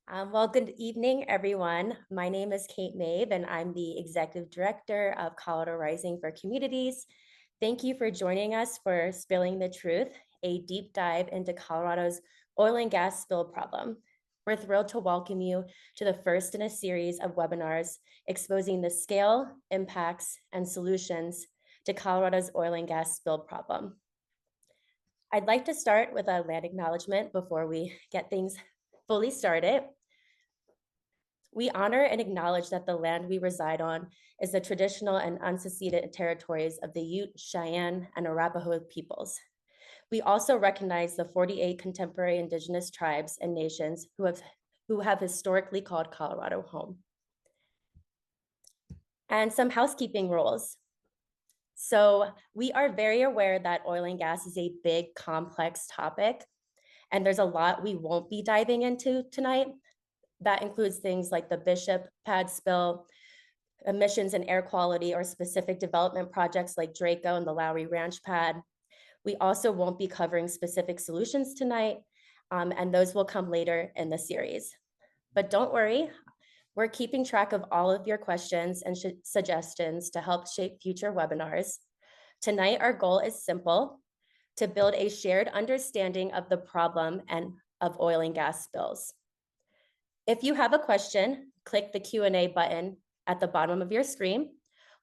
Well, good evening, everyone. My name is Kate Mabe, and I'm the Executive Director of Colorado Rising for Communities. Thank you for joining us for Spilling the Truth, a deep dive into Colorado's oil and gas spill problem. We're thrilled to welcome you to the first in a series of webinars exposing the scale, impacts, and solutions to Colorado's oil and gas spill problem. I'd like to start with a land acknowledgement before we get things fully started. We honor and acknowledge that the land we reside on is the traditional and unceded territories of the Ute, Cheyenne, and Arapaho peoples. We also recognize the 48 contemporary Indigenous tribes and nations who have historically called Colorado home. And some housekeeping rules. So we are very aware that oil and gas is a big, complex topic, and there's a lot we won't be diving into tonight. That includes things like the Bishop pad spill, emissions and air quality, or specific development projects like Draco and the Lowry Ranch pad. We also won't be covering specific solutions tonight, and those will come later in the series. But don't worry, we're keeping track of all of your questions and suggestions to help shape future webinars. Tonight, our goal is simple: to build a shared understanding of the problem and of oil and gas spills. If you have a question, click the Q&A button at the bottom of your screen.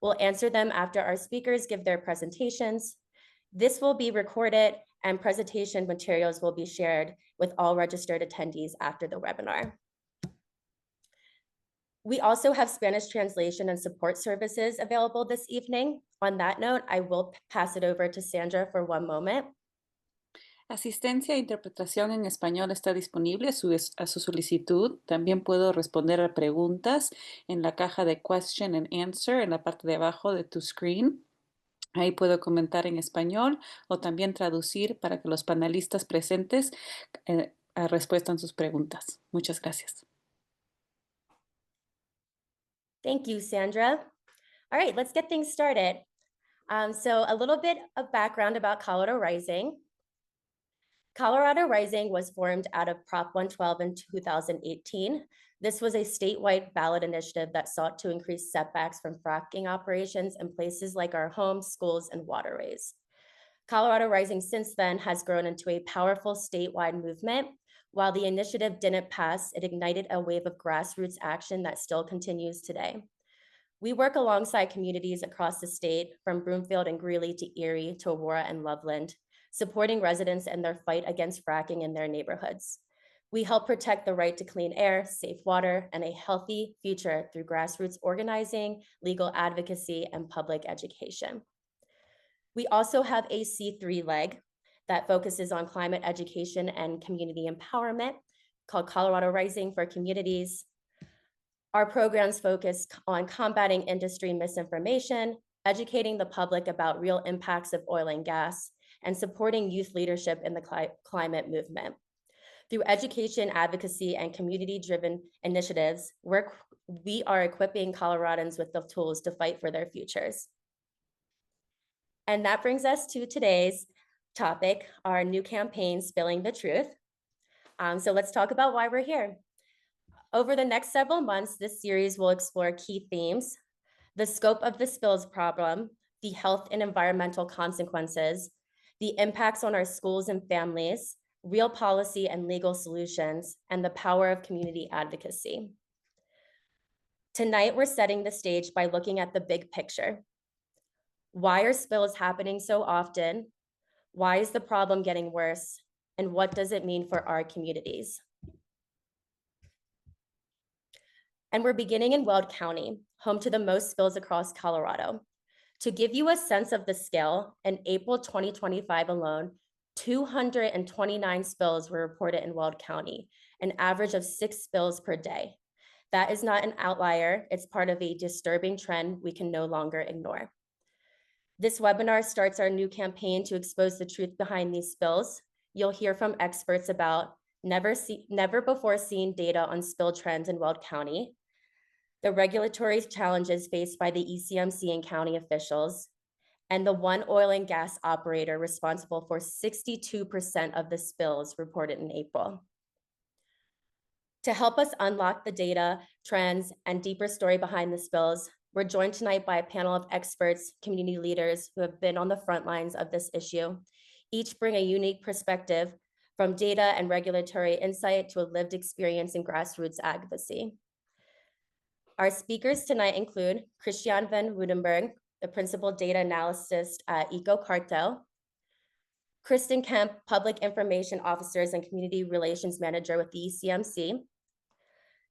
We'll answer them after our speakers give their presentations. This will be recorded and presentation materials will be shared with all registered attendees after the webinar. We also have Spanish translation and support services available this evening. On that note, I will pass it over to Sandra for one moment. Asistencia e interpretación en español está disponible a su solicitud. También puedo responder a preguntas en la caja de Question and Answer en la parte de abajo de tu screen. Ahí puedo comentar en español o también traducir para que los panelistas presentes respuestan sus preguntas. Muchas gracias. Thank you, Sandra. All right, let's get things started. So a little bit of background about Colorado Rising. Colorado Rising was formed out of Prop 112 in 2018. This was a statewide ballot initiative that sought to increase setbacks from fracking operations in places like our homes, schools, and waterways. Colorado Rising since then has grown into a powerful statewide movement. While the initiative didn't pass, it ignited a wave of grassroots action that still continues today. We work alongside communities across the state, from Broomfield and Greeley to Erie to Aurora and Loveland, supporting residents in their fight against fracking in their neighborhoods. We help protect the right to clean air, safe water, and a healthy future through grassroots organizing, legal advocacy, and public education. We also have a C3 leg that focuses on climate education and community empowerment called Colorado Rising for Communities. Our programs focus on combating industry misinformation, educating the public about real impacts of oil and gas, and supporting youth leadership in the climate movement. Through education, advocacy, and community-driven initiatives, we are equipping Coloradans with the tools to fight for their futures. And that brings us to today's topic, our new campaign, Spilling the Truth. So let's talk about why we're here. Over the next several months, this series will explore key themes: the scope of the spills problem, the health and environmental consequences, the impacts on our schools and families, real policy and legal solutions, and the power of community advocacy. Tonight, we're setting the stage by looking at the big picture. Why are spills happening so often? Why is the problem getting worse? And what does it mean for our communities? And we're beginning in Weld County, home to the most spills across Colorado. To give you a sense of the scale, in April 2025 alone, 229 spills were reported in Weld County, an average of 6 spills per day. That is not an outlier. It's part of a disturbing trend we can no longer ignore. This webinar starts our new campaign to expose the truth behind these spills. You'll hear from experts about never before seen data on spill trends in Weld County, the regulatory challenges faced by the ECMC and county officials, and the one oil and gas operator responsible for 62% of the spills reported in April. To help us unlock the data, trends, and deeper story behind the spills, we're joined tonight by a panel of experts, community leaders who have been on the front lines of this issue. Each bring a unique perspective, from data and regulatory insight to a lived experience in grassroots advocacy. Our speakers tonight include Christian van Woudenberg, the Principal Data Analyst at EcoCartel, Kristen Kemp, Public Information Officers and Community Relations Manager with the ECMC,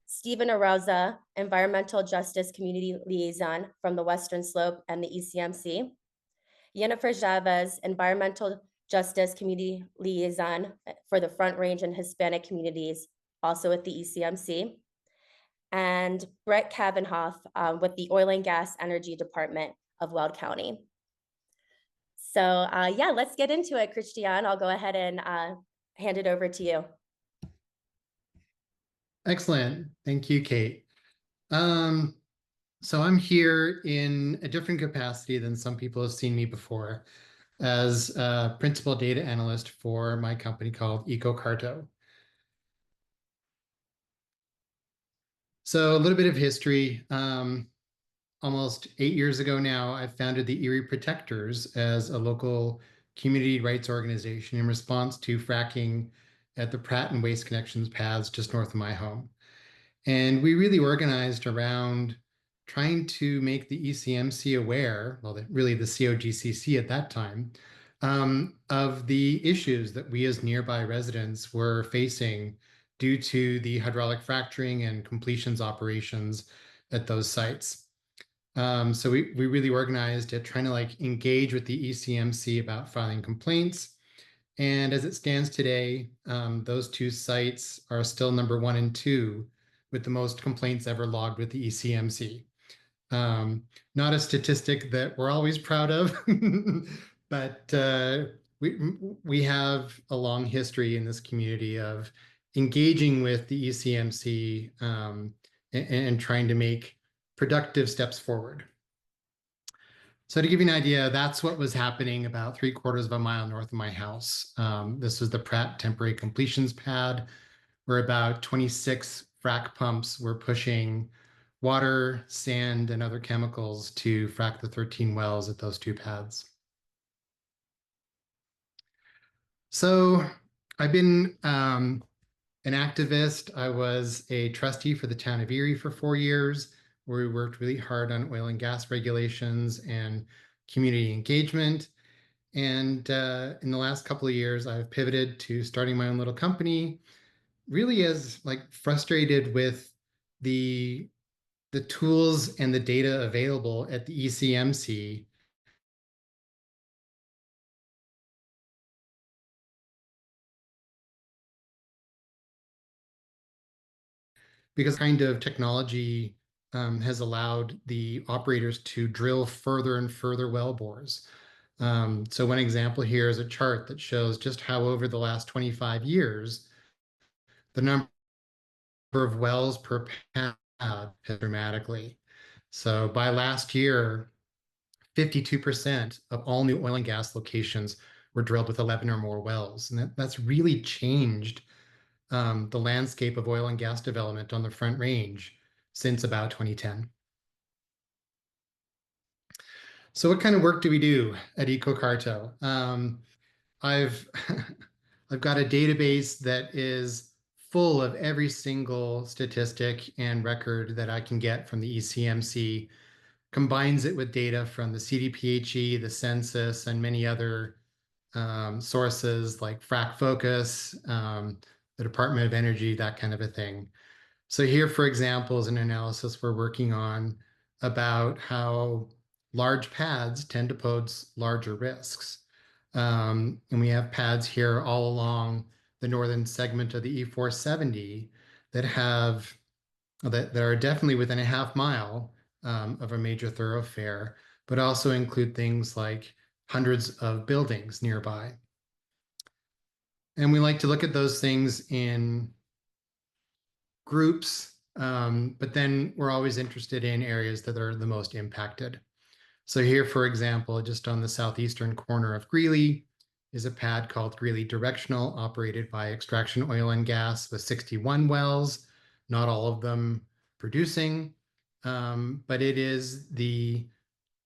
Stephen Arauza, Environmental Justice Community Liaison from the Western Slope and the ECMC, Jennifer Chavez, Environmental Justice Community Liaison for the Front Range and Hispanic communities, also at the ECMC, and Brett Kavanhoff with the Oil and Gas Energy Department of Weld County. So yeah, let's get into it, Christian. I'll go ahead and hand it over to you. Excellent. Thank you, Kate. So I'm here in a different capacity than some people have seen me before, as a principal data analyst for my company called EcoCartel. So a little bit of history. Almost 8 years ago now, I founded the Erie Protectors as a local community rights organization in response to fracking at the Pratt and Waste Connections paths just north of my home. And we really organized around trying to make the ECMC aware, well, really the COGCC at that time, of the issues that we as nearby residents were facing due to the hydraulic fracturing and completions operations at those sites. So we really organized at trying to engage with the ECMC about filing complaints. And as it stands today, those two sites are still number 1 and 2 with the most complaints ever logged with the ECMC. Not a statistic that we're always proud of, but we have a long history in this community of engaging with the ECMC and trying to make productive steps forward. So to give you an idea, that's what was happening about 3/4 of a mile north of my house. This was the Pratt temporary completions pad, where about 26 frac pumps were pushing water, sand, and other chemicals to frac the 13 wells at those 2 pads. So I've been an activist. I was a trustee for the town of Erie for 4 years, where we worked really hard on oil and gas regulations and community engagement. And in the last couple of years, I've pivoted to starting my own little company, really as frustrated with the tools and the data available at the ECMC because kind of technology has allowed the operators to drill further and further well bores. So one example here is a chart that shows just how over the last 25 years, the number of wells per pad has dramatically. So by last year, 52% of all new oil and gas locations were drilled with 11 or more wells. And that's really changed the landscape of oil and gas development on the Front Range since about 2010. So what kind of work do we do at EcoCartel? I've I've got a database that is full of every single statistic and record that I can get from the ECMC, combines it with data from the CDPHE, the census, and many other sources like Frac Focus, the Department of Energy, that kind of a thing. So here, for example, is an analysis we're working on about how large pads tend to pose larger risks. And we have pads here all along the northern segment of the E470 that are definitely within a half mile of a major thoroughfare, but also include things like hundreds of buildings nearby. And we like to look at those things in groups, but then we're always interested in areas that are the most impacted. So here, for example, just on the southeastern corner of Greeley is a pad called Greeley Directional, operated by Extraction Oil and Gas with 61 wells. not all of them producing, but it is the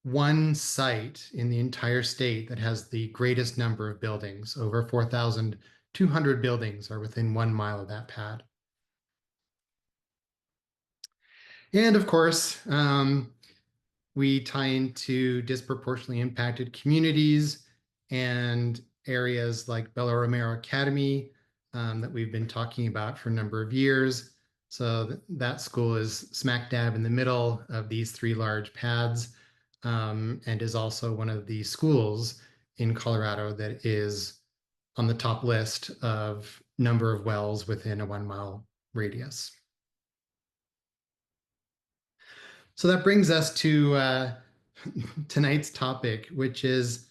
one site in the entire state that has the greatest number of buildings. Over 4,200 buildings are within 1 mile of that pad. And of course, we tie into disproportionately impacted communities and areas like Bella Romero Academy that we've been talking about for a number of years. So that school is smack dab in the middle of these 3 large pads, and is also one of the schools in Colorado that is on the top list of number of wells within a 1 mile radius. So that brings us to tonight's topic, which is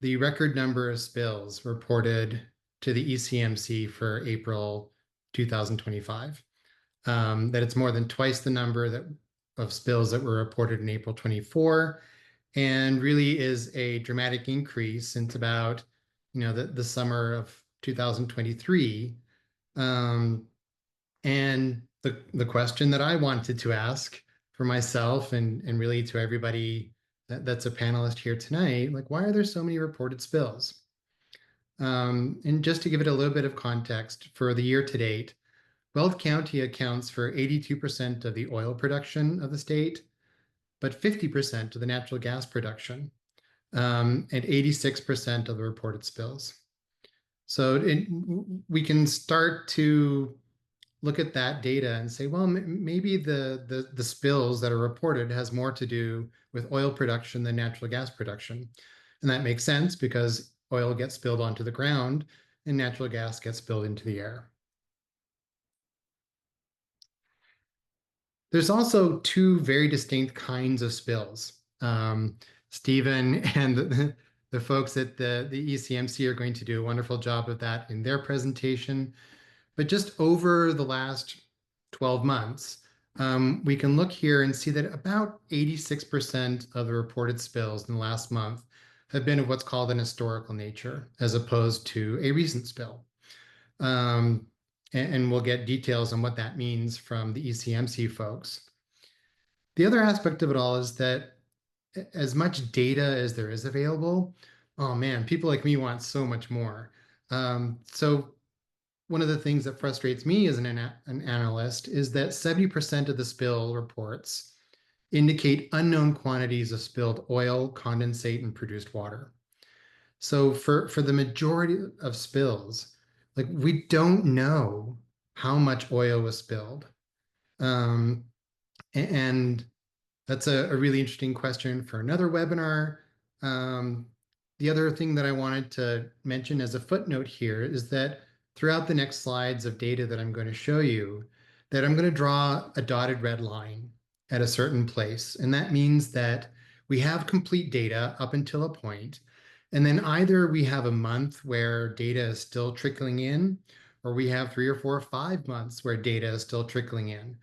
the record number of spills reported to the ECMC for April 2025. That it's more than twice the number of spills that were reported in April 24, and really is a dramatic increase since about the summer of 2023. And the question that I wanted to ask for myself and really to everybody that's a panelist here tonight, like, why are there so many reported spills? And just to give it a little bit of context, for the year to date, Weld County accounts for 82% of the oil production of the state, but 50% of the natural gas production, and 86% of the reported spills. So we can start to look at that data and say, well, maybe the spills that are reported has more to do with oil production than natural gas production. And that makes sense because oil gets spilled onto the ground and natural gas gets spilled into the air. There's also 2 very distinct kinds of spills. Stephen and the folks at the ECMC are going to do a wonderful job of that in their presentation. But just over the last 12 months, we can look here and see that about 86% of the reported spills in the last month have been of what's called an historical nature, as opposed to a recent spill. And we'll get details on what that means from the ECMC folks. The other aspect of it all is that as much data as there is available, oh man, people like me want so much more. So one of the things that frustrates me as an analyst is that 70% of the spill reports indicate unknown quantities of spilled oil, condensate, and produced water. So for the majority of spills, like, we don't know how much oil was spilled. And that's a really interesting question for another webinar. The other thing that I wanted to mention as a footnote here is that throughout the next slides of data that I'm going to show you, that I'm going to draw a dotted red line at a certain place. And that means that we have complete data up until a point, and then either we have a month where data is still trickling in, or we have 3 or 4 or 5 months where data is still trickling in.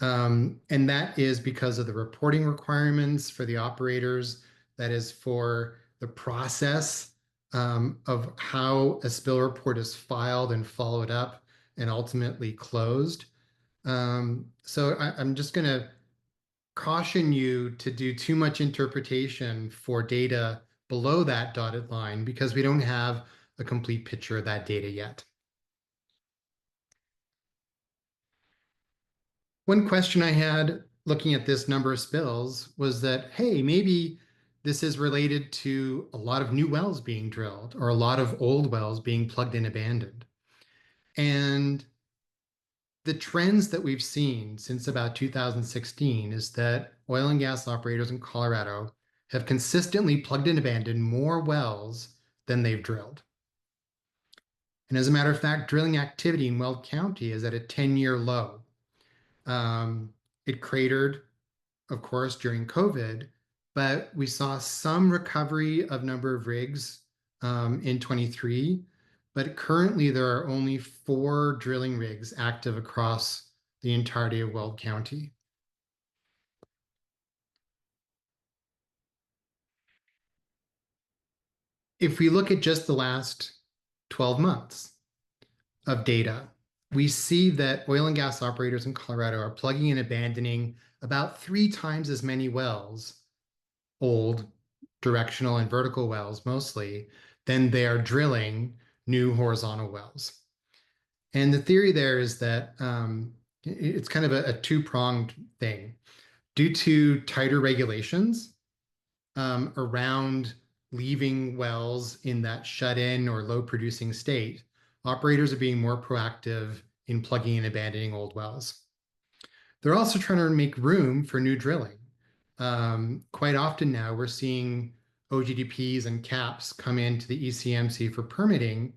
And that is because of the reporting requirements for the operators. That is for the process of how a spill report is filed and followed up and ultimately closed. So I'm just going to caution you to do too much interpretation for data below that dotted line, because we don't have a complete picture of that data yet. One question I had looking at this number of spills was that, hey, maybe this is related to a lot of new wells being drilled or a lot of old wells being plugged and abandoned. And the trends that we've seen since about 2016 is that oil and gas operators in Colorado have consistently plugged and abandoned more wells than they've drilled. And as a matter of fact, drilling activity in Weld County is at a 10-year low. It cratered, of course, during COVID, but we saw some recovery of number of rigs in 23. But currently there are only 4 drilling rigs active across the entirety of Weld County. If we look at just the last 12 months of data, we see that oil and gas operators in Colorado are plugging and abandoning about 3 times as many wells, old directional and vertical wells mostly, than they are drilling new horizontal wells. And the theory there is that it's kind of a two-pronged thing. Due to tighter regulations around leaving wells in that shut-in or low-producing state, operators are being more proactive in plugging and abandoning old wells. They're also trying to make room for new drilling. Quite often now, we're seeing OGDPs and CAPs come into the ECMC for permitting,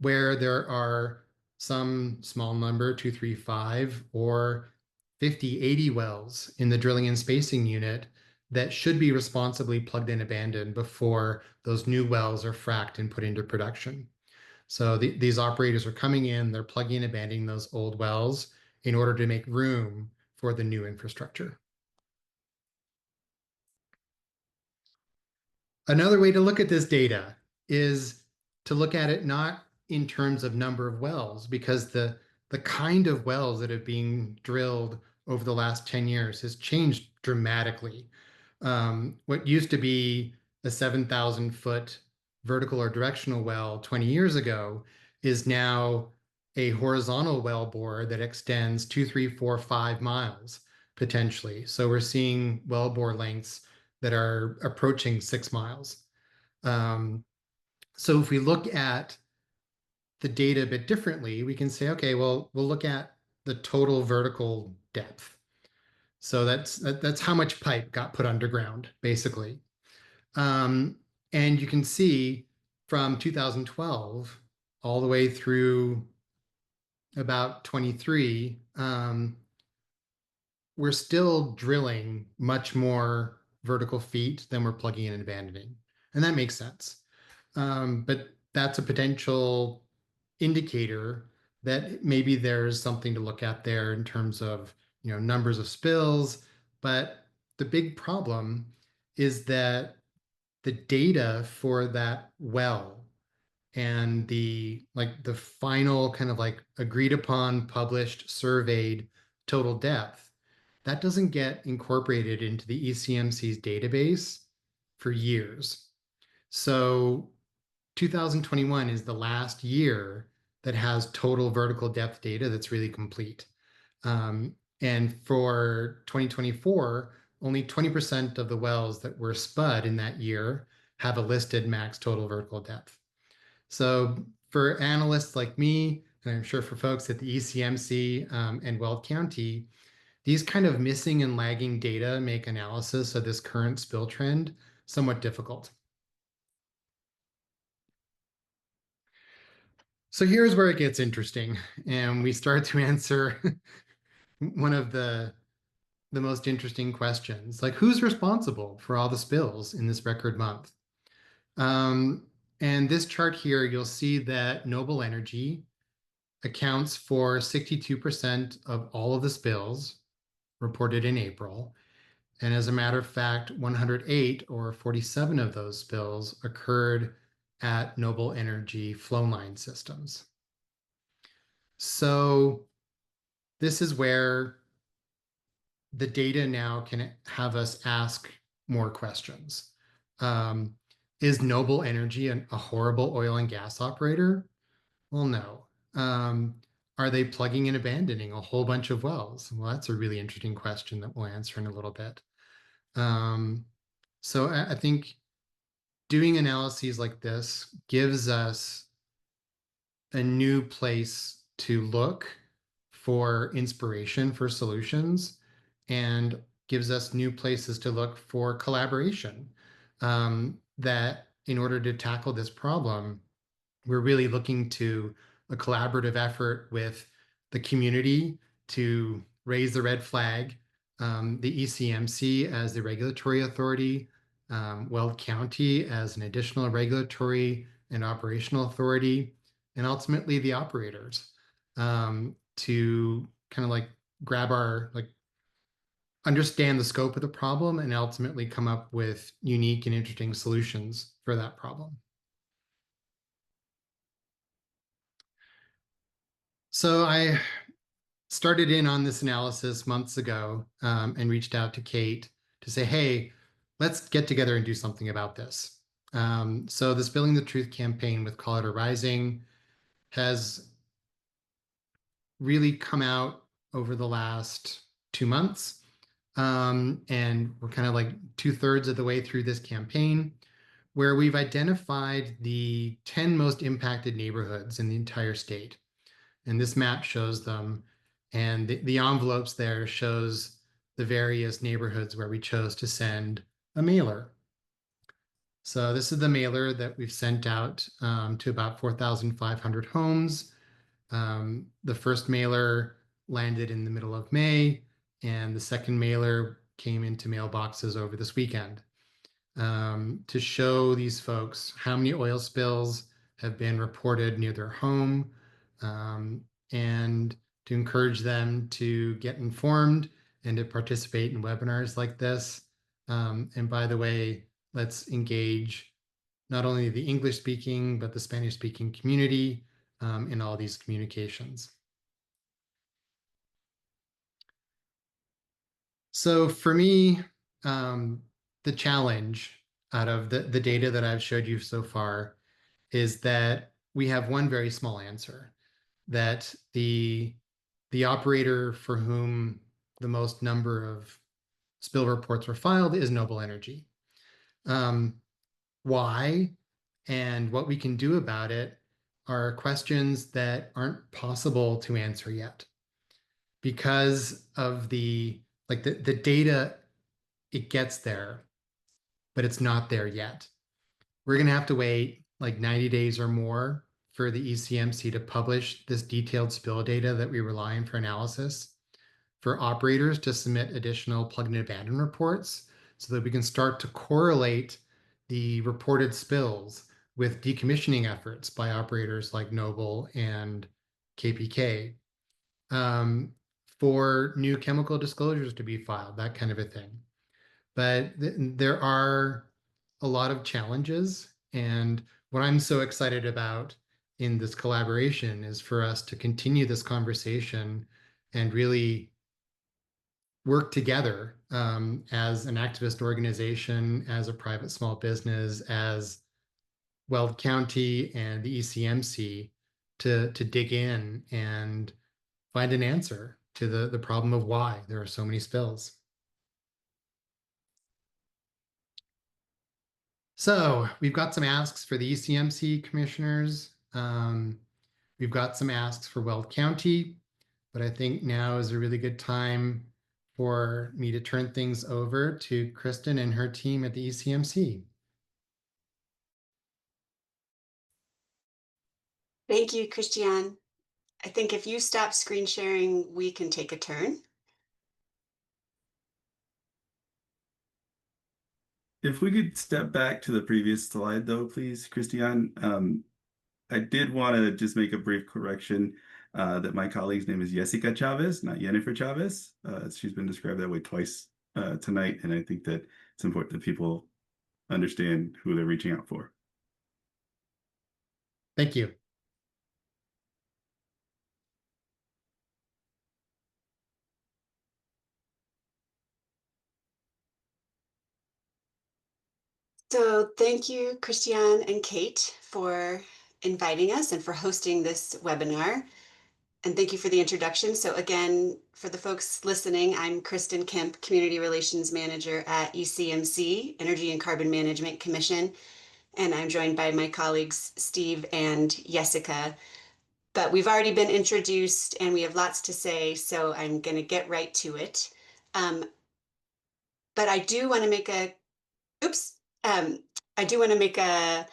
where there are some small number, 2, 3, 5, or 50, 80 wells in the drilling and spacing unit that should be responsibly plugged and abandoned before those new wells are fracked and put into production. So these operators are coming in, they're plugging and abandoning those old wells in order to make room for the new infrastructure. Another way to look at this data is to look at it not in terms of number of wells, because the kind of wells that are being drilled over the last 10 years has changed dramatically. What used to be a 7,000 foot vertical or directional well 20 years ago is now a horizontal well bore that extends 2, 3, 4, 5 miles potentially. So we're seeing well bore lengths that are approaching 6 miles. So if we look at the data a bit differently, we can say, okay, well, we'll look at the total vertical depth. So that's how much pipe got put underground, basically. And you can see from 2012 all the way through about 23, we're still drilling much more vertical feet than we're plugging in and abandoning. And that makes sense. But that's a potential indicator that maybe there's something to look at there in terms of, numbers of spills. But the big problem is that the data for that well and the final kind of agreed upon, published, surveyed total depth, that doesn't get incorporated into the ECMC's database for years. So 2021 is the last year that has total vertical depth data that's really complete. And for 2024, only 20% of the wells that were spud in that year have a listed max total vertical depth. So for analysts like me, and I'm sure for folks at the ECMC and Weld County, these kind of missing and lagging data make analysis of this current spill trend somewhat difficult. So here's where it gets interesting, and we start to answer one of the most interesting questions, like who's responsible for all the spills in this record month? And this chart here, you'll see that Noble Energy accounts for 62% of all of the spills reported in April. And as a matter of fact, 108 or 47 of those spills occurred at Noble Energy flow line systems. So this is where the data now can have us ask more questions. Is Noble Energy a horrible oil and gas operator? Well, no. Are they plugging and abandoning a whole bunch of wells? Well, that's a really interesting question that we'll answer in a little bit. So I think doing analyses like this gives us a new place to look for inspiration for solutions and gives us new places to look for collaboration. That in order to tackle this problem, we're really looking to a collaborative effort with the community to raise the red flag, the ECMC as the regulatory authority, Weld County as an additional regulatory and operational authority, and ultimately the operators to kind of grab our, understand the scope of the problem and ultimately come up with unique and interesting solutions for that problem. So I started in on this analysis months ago and reached out to Kate to say, hey, let's get together and do something about this. So the Spilling the Truth campaign with Colorado Rising has really come out over the last 2 months. And we're kind of like 2/3 of the way through this campaign, where we've identified the 10 most impacted neighborhoods in the entire state. And this map shows them. And the envelopes there shows the various neighborhoods where we chose to send a mailer. So this is the mailer that we've sent out to about 4,500 homes. The first mailer landed in the middle of May, and the second mailer came into mailboxes over this weekend to show these folks how many oil spills have been reported near their home, and to encourage them to get informed and to participate in webinars like this. And by the way, let's engage not only the English speaking, but the Spanish speaking community in all these communications. So for me, the challenge out of the data that I've showed you so far is that we have one very small answer, that the operator for whom the most number of spill reports were filed is Noble Energy. Why and what we can do about it are questions that aren't possible to answer yet because of the data. It gets there, but it's not there yet. We're going to have to wait like 90 days or more for the ECMC to publish this detailed spill data that we rely on for analysis, for operators to submit additional plug and abandon reports so that we can start to correlate the reported spills with decommissioning efforts by operators like Noble and KPK, for new chemical disclosures to be filed, that kind of a thing. But there are a lot of challenges. And what I'm so excited about in this collaboration is for us to continue this conversation and really work together as an activist organization, as a private small business, as Weld County and the ECMC to dig in and find an answer to the problem of why there are so many spills. So we've got some asks for the ECMC commissioners. We've got some asks for Weld County, but I think now is a really good time for me to turn things over to Kristen and her team at the ECMC. Thank you, Christiane. I think if you stop screen sharing, we can take a turn. If we could step back to the previous slide, though, please, Christiane. I did want to just make a brief correction that my colleague's name is Jessica Chavez, not Jennifer Chavez. She's been described that way twice tonight, and I think that it's important that people understand who they're reaching out for. Thank you. So thank you, Christiane and Kate, for inviting us and for hosting this webinar. And thank you for the introduction. So again, for the folks listening, I'm Kristen Kemp, Community Relations Manager at ECMC, Energy and Carbon Management Commission. And I'm joined by my colleagues, Steve and Jessica. But we've already been introduced and we have lots to say, so I'm going to get right to it. But I do want to make a, I do want to make a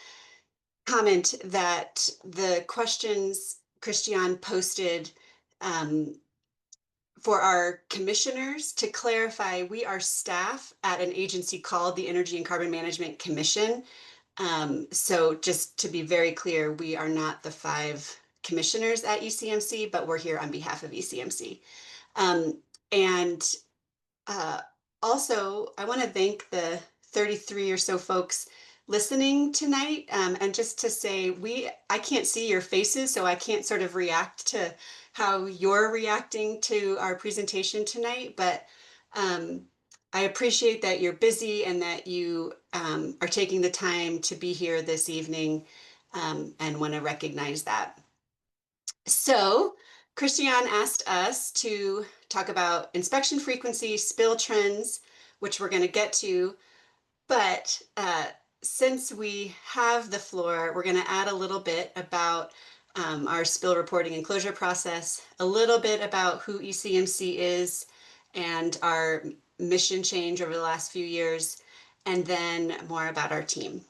comment that the questions Christiane posted for our commissioners, to clarify, we are staff at an agency called the Energy and Carbon Management Commission. So just to be very clear, we are not the 5 commissioners at ECMC, but we're here on behalf of ECMC. Also, I want to thank the 33 or so folks listening tonight, and just to say, I can't see your faces, so I can't sort of react to how you're reacting to our presentation tonight, but I appreciate that you're busy and that you are taking the time to be here this evening, and want to recognize that. So Christian asked us to talk about inspection frequency, spill trends, which we're going to get to. But since we have the floor, we're going to add a little bit about our spill reporting and closure process, a little bit about who ECMC is and our mission change over the last few years, and then more about our team.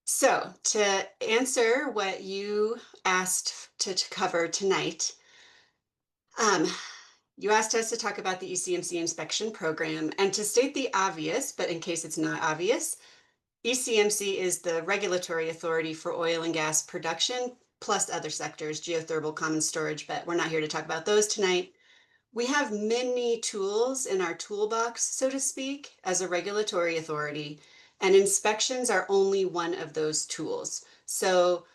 So to answer what you asked to cover tonight, you asked us to talk about the ECMC inspection program, and to state the obvious, but in case it's not obvious, ECMC is the regulatory authority for oil and gas production, plus other sectors, geothermal, common storage, but we're not here to talk about those tonight. We have many tools in our toolbox, so to speak, as a regulatory authority, and inspections are only one of those tools. So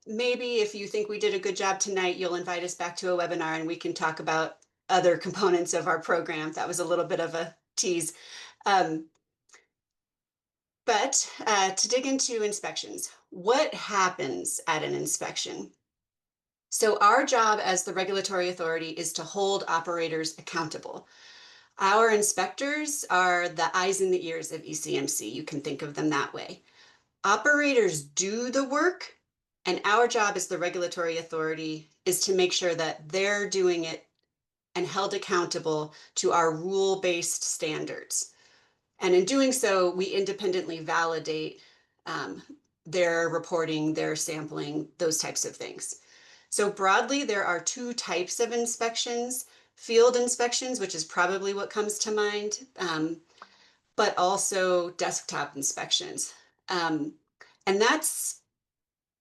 maybe if you think we did a good job tonight, you'll invite us back to a webinar and we can talk about other components of our program. That was a little bit of a tease. But to dig into inspections, what happens at an inspection? So our job as the regulatory authority is to hold operators accountable. Our inspectors are the eyes and the ears of ECMC. You can think of them that way. Operators do the work, and our job as the regulatory authority is to make sure that they're doing it and held accountable to our rule-based standards. And in doing so, we independently validate their reporting, their sampling, those types of things. So broadly, there are two types of inspections: field inspections, which is probably what comes to mind, but also desktop inspections. And that's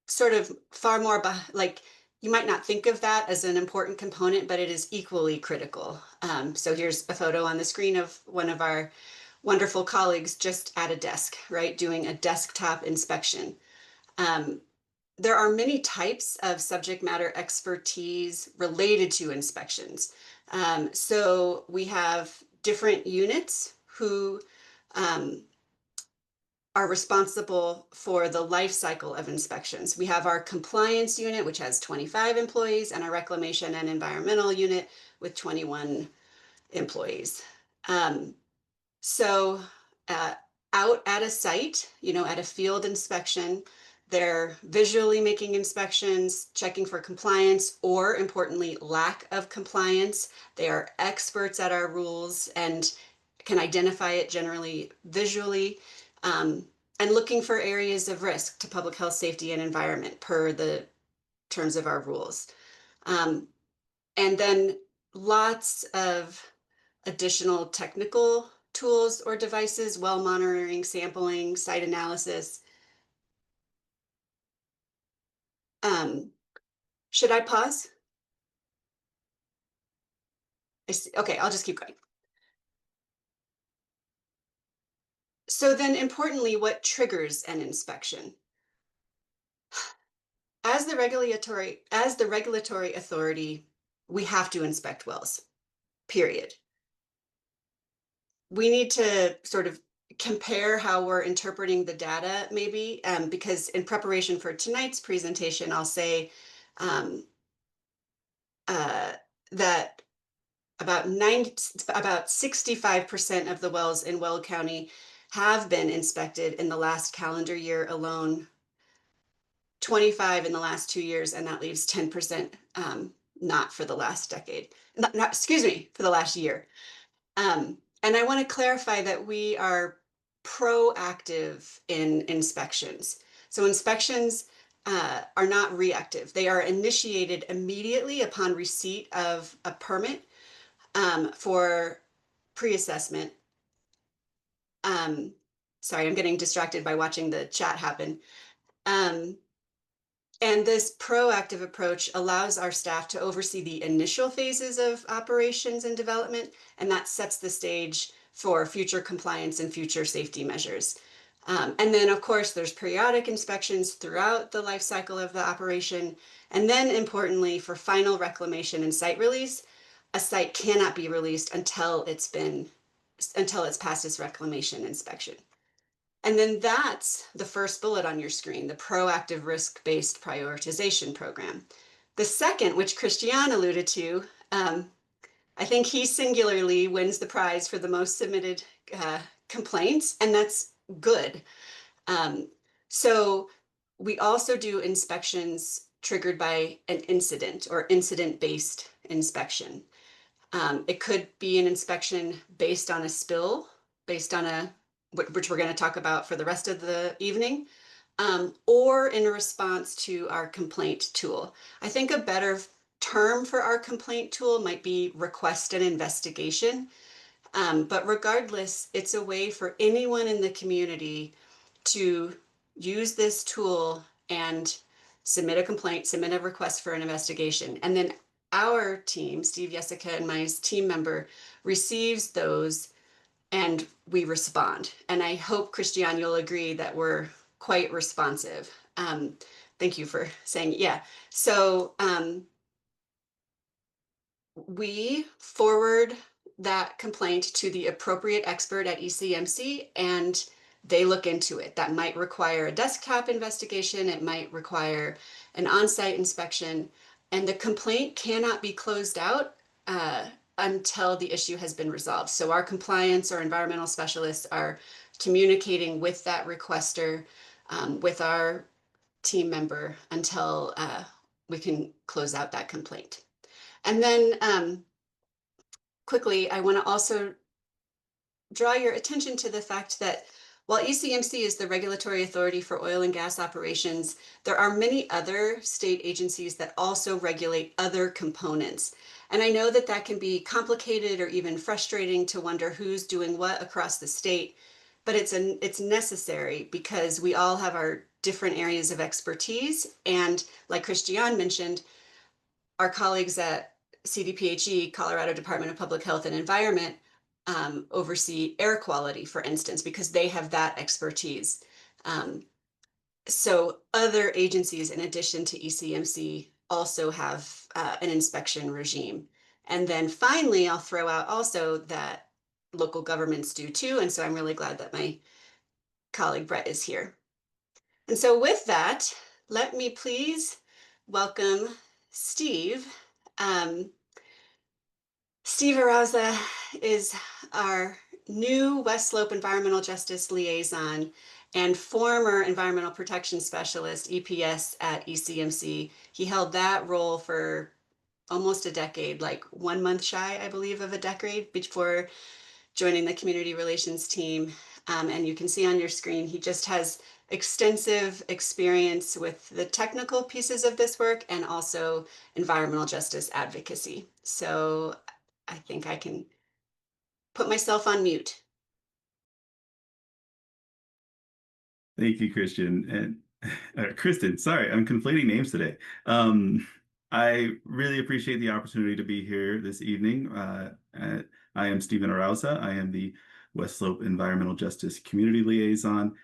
sort of far more like, you might not think of that as an important component, but it is equally critical. So here's a photo on the screen of one of our wonderful colleagues just at a desk, right, doing a desktop inspection. There are many types of subject matter expertise related to inspections. So we have different units who are responsible for the life cycle of inspections. We have our compliance unit, which has 25 employees, and our reclamation and environmental unit with 21 employees. So out at a site, at a field inspection, they're visually making inspections, checking for compliance, or importantly, lack of compliance. They are experts at our rules and can identify it generally visually, and looking for areas of risk to public health, safety, and environment per the terms of our rules. And then lots of additional technical tools or devices: well monitoring, sampling, site analysis. Should I pause? Okay, I'll just keep going. So then, importantly, what triggers an inspection? As the regulatory authority, we have to inspect wells, period. We need to sort of compare how we're interpreting the data, maybe, because in preparation for tonight's presentation, I'll say that about 65% of the wells in Weld County have been inspected in the last calendar year alone, 25 in the last 2 years, and that leaves 10% not for the last decade. Excuse me, for the last year. And I want to clarify that we are proactive in inspections. So inspections are not reactive. They are initiated immediately upon receipt of a permit for pre-assessment. Sorry, I'm getting distracted by watching the chat happen. And this proactive approach allows our staff to oversee the initial phases of operations and development, and that sets the stage for future compliance and future safety measures. And then, of course, there's periodic inspections throughout the life cycle of the operation. And then, importantly, for final reclamation and site release, a site cannot be released until it's passed its reclamation inspection. And then that's the first bullet on your screen, the proactive risk-based prioritization program. The second, which Christian alluded to, I think he singularly wins the prize for the most submitted complaints, and that's good. So we also do inspections triggered by an incident or incident-based inspection. It could be an inspection based on a spill, which we're going to talk about for the rest of the evening, or in response to our complaint tool. I think a better term for our complaint tool might be request an investigation. But regardless, it's a way for anyone in the community to use this tool and submit a complaint, submit a request for an investigation. And then our team, Steve, Jessica, and my team member, receives those and we respond. And I hope, Christian, you'll agree that we're quite responsive. Thank you for saying, yeah. So we forward that complaint to the appropriate expert at ECMC and they look into it. That might require a desktop investigation. It might require an on-site inspection, and the complaint cannot be closed out until the issue has been resolved. So our compliance or environmental specialists are communicating with that requester, with our team member until we can close out that complaint. And then quickly, I want to also draw your attention to the fact that while ECMC is the regulatory authority for oil and gas operations, there are many other state agencies that also regulate other components. And I know that that can be complicated or even frustrating to wonder who's doing what across the state, but it's necessary because we all have our different areas of expertise. And like Christian mentioned, our colleagues at CDPHE, Colorado Department of Public Health and Environment, oversee air quality, for instance, because they have that expertise. So other agencies, in addition to ECMC, also have an inspection regime. And then finally, I'll throw out also that local governments do too. And so I'm really glad that my colleague Brett is here. And so with that, let me please welcome Steve. Steve Arauza is our new West Slope Environmental Justice Liaison and former Environmental Protection Specialist, EPS, at ECMC. He held that role for almost a decade, like 1 month shy, I believe, of a decade before joining the community relations team. And you can see on your screen, he just has extensive experience with the technical pieces of this work and also environmental justice advocacy. So I think I can put myself on mute. Thank you, Christian. And Kristen, sorry, I'm conflating names today. I really appreciate the opportunity to be here this evening. I am Stephen Arauza. I am the West Slope Environmental Justice Community Liaison,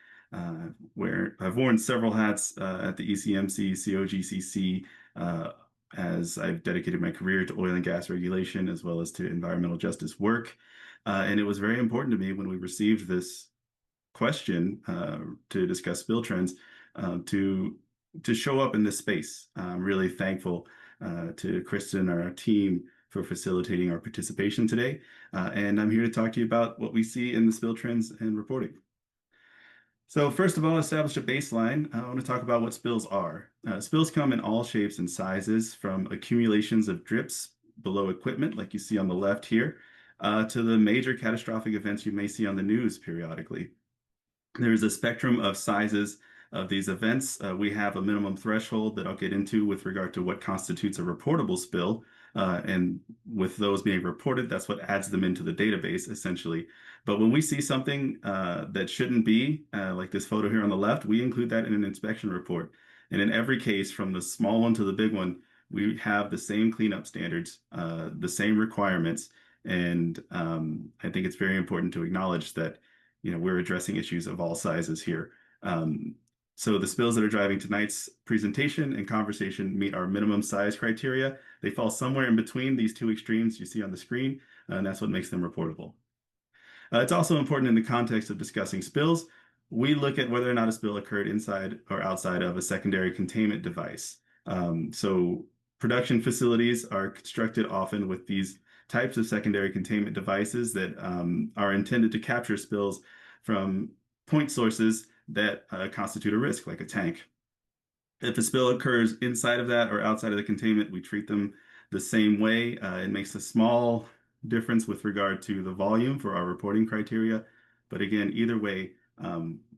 where I've worn several hats at the ECMC, COGCC, as I've dedicated my career to oil and gas regulation as well as to environmental justice work. And it was very important to me when we received this question to discuss spill trends to show up in this space. I'm really thankful to Kristen and our team for facilitating our participation today. And I'm here to talk to you about what we see in the spill trends and reporting. So first of all, establish a baseline. I want to talk about what spills are. Spills come in all shapes and sizes, from accumulations of drips below equipment, like you see on the left here, to the major catastrophic events you may see on the news periodically. There's a spectrum of sizes of these events. We have a minimum threshold that I'll get into with regard to what constitutes a reportable spill. And with those being reported, that's what adds them into the database, essentially. But when we see something that shouldn't be, like this photo here on the left, we include that in an inspection report. And in every case, from the small one to the big one, we have the same cleanup standards, the same requirements. And I think it's very important to acknowledge that we're addressing issues of all sizes here. So the spills that are driving tonight's presentation and conversation meet our minimum size criteria. They fall somewhere in between these two extremes you see on the screen, and that's what makes them reportable. It's also important in the context of discussing spills. We look at whether or not a spill occurred inside or outside of a secondary containment device. So production facilities are constructed often with these types of secondary containment devices that are intended to capture spills from point sources that constitute a risk, like a tank. If a spill occurs inside of that or outside of the containment, we treat them the same way. It makes a small difference with regard to the volume for our reporting criteria. But again, either way,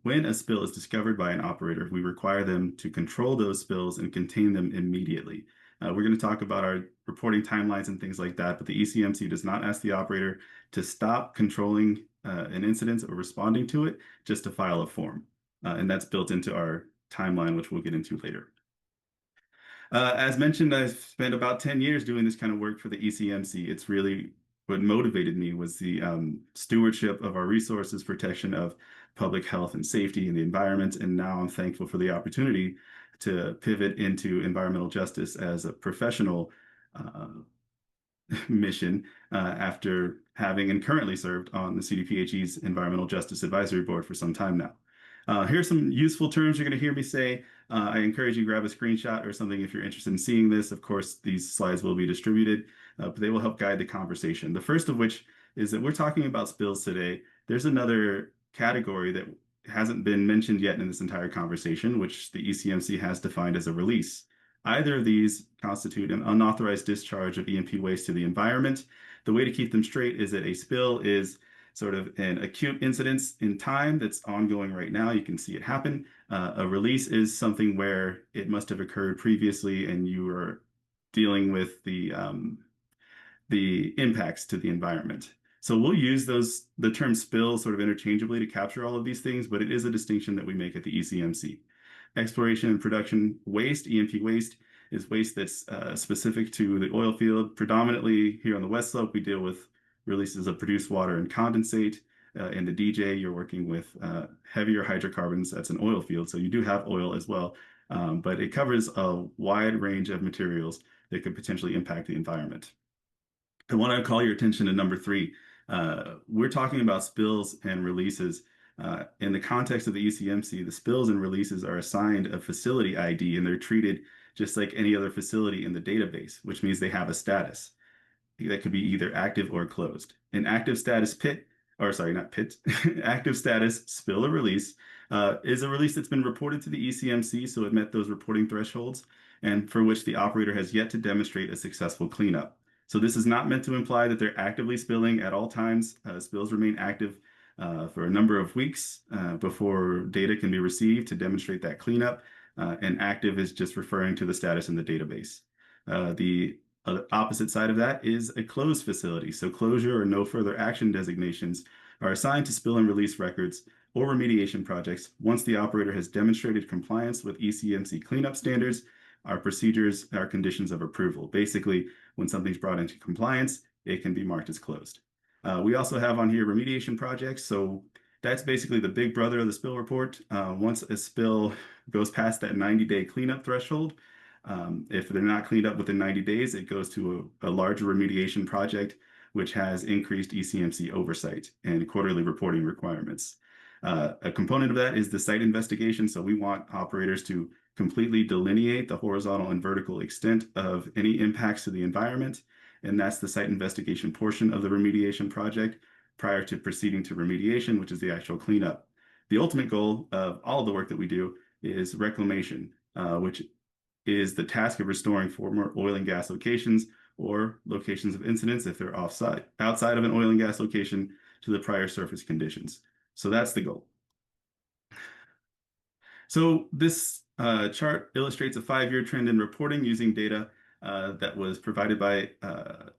when a spill is discovered by an operator, we require them to control those spills and contain them immediately. We're going to talk about our reporting timelines and things like that, but the ECMC does not ask the operator to stop controlling an incident or responding to it just to file a form. And that's built into our timeline, which we'll get into later. As mentioned, I've spent about 10 years doing this kind of work for the ECMC. It's really what motivated me was the stewardship of our resources, protection of public health and safety and the environment. And now I'm thankful for the opportunity to pivot into environmental justice as a professional mission after having and currently served on the CDPHE's Environmental Justice Advisory Board for some time now. Here's some useful terms you're going to hear me say. I encourage you to grab a screenshot or something if you're interested in seeing this. Of course, these slides will be distributed, but they will help guide the conversation. The first of which is that we're talking about spills today. There's another category that hasn't been mentioned yet in this entire conversation, which the ECMC has defined as a release. Either of these constitute an unauthorized discharge of EMP waste to the environment. The way to keep them straight is that a spill is sort of an acute incident in time that's ongoing right now. You can see it happen. A release is something where it must have occurred previously and you are dealing with the impacts to the environment. So we'll use the term spill sort of interchangeably to capture all of these things, but it is a distinction that we make at the ECMC. Exploration and production waste, EMP waste, is waste that's specific to the oil field. Predominantly here on the West Slope, we deal with releases of produced water and condensate. In the DJ, you're working with heavier hydrocarbons. That's an oil field, so you do have oil as well. But it covers a wide range of materials that could potentially impact the environment. I want to call your attention to number 3. We're talking about spills and releases. In the context of the ECMC, the spills and releases are assigned a facility ID, and they're treated just like any other facility in the database, which means they have a status that could be either active or closed. An active status active status spill or release is a release that's been reported to the ECMC, so it met those reporting thresholds, and for which the operator has yet to demonstrate a successful cleanup. So this is not meant to imply that they're actively spilling at all times. Spills remain active for a number of weeks before data can be received to demonstrate that cleanup, and active is just referring to the status in the database. The opposite side of that is a closed facility. So closure or no further action designations are assigned to spill and release records or remediation projects once the operator has demonstrated compliance with ECMC cleanup standards, our procedures, our conditions of approval. Basically, when something's brought into compliance, it can be marked as closed. We also have on here remediation projects. So that's basically the big brother of the spill report. Once a spill goes past that 90-day cleanup threshold, if they're not cleaned up within 90 days, it goes to a larger remediation project, which has increased ECMC oversight and quarterly reporting requirements. A component of that is the site investigation. So we want operators to completely delineate the horizontal and vertical extent of any impacts to the environment. And that's the site investigation portion of the remediation project prior to proceeding to remediation, which is the actual cleanup. The ultimate goal of all of the work that we do is reclamation, which is the task of restoring former oil and gas locations or locations of incidents if they're outside of an oil and gas location to the prior surface conditions. So that's the goal. So this chart illustrates a 5-year trend in reporting using data that was provided by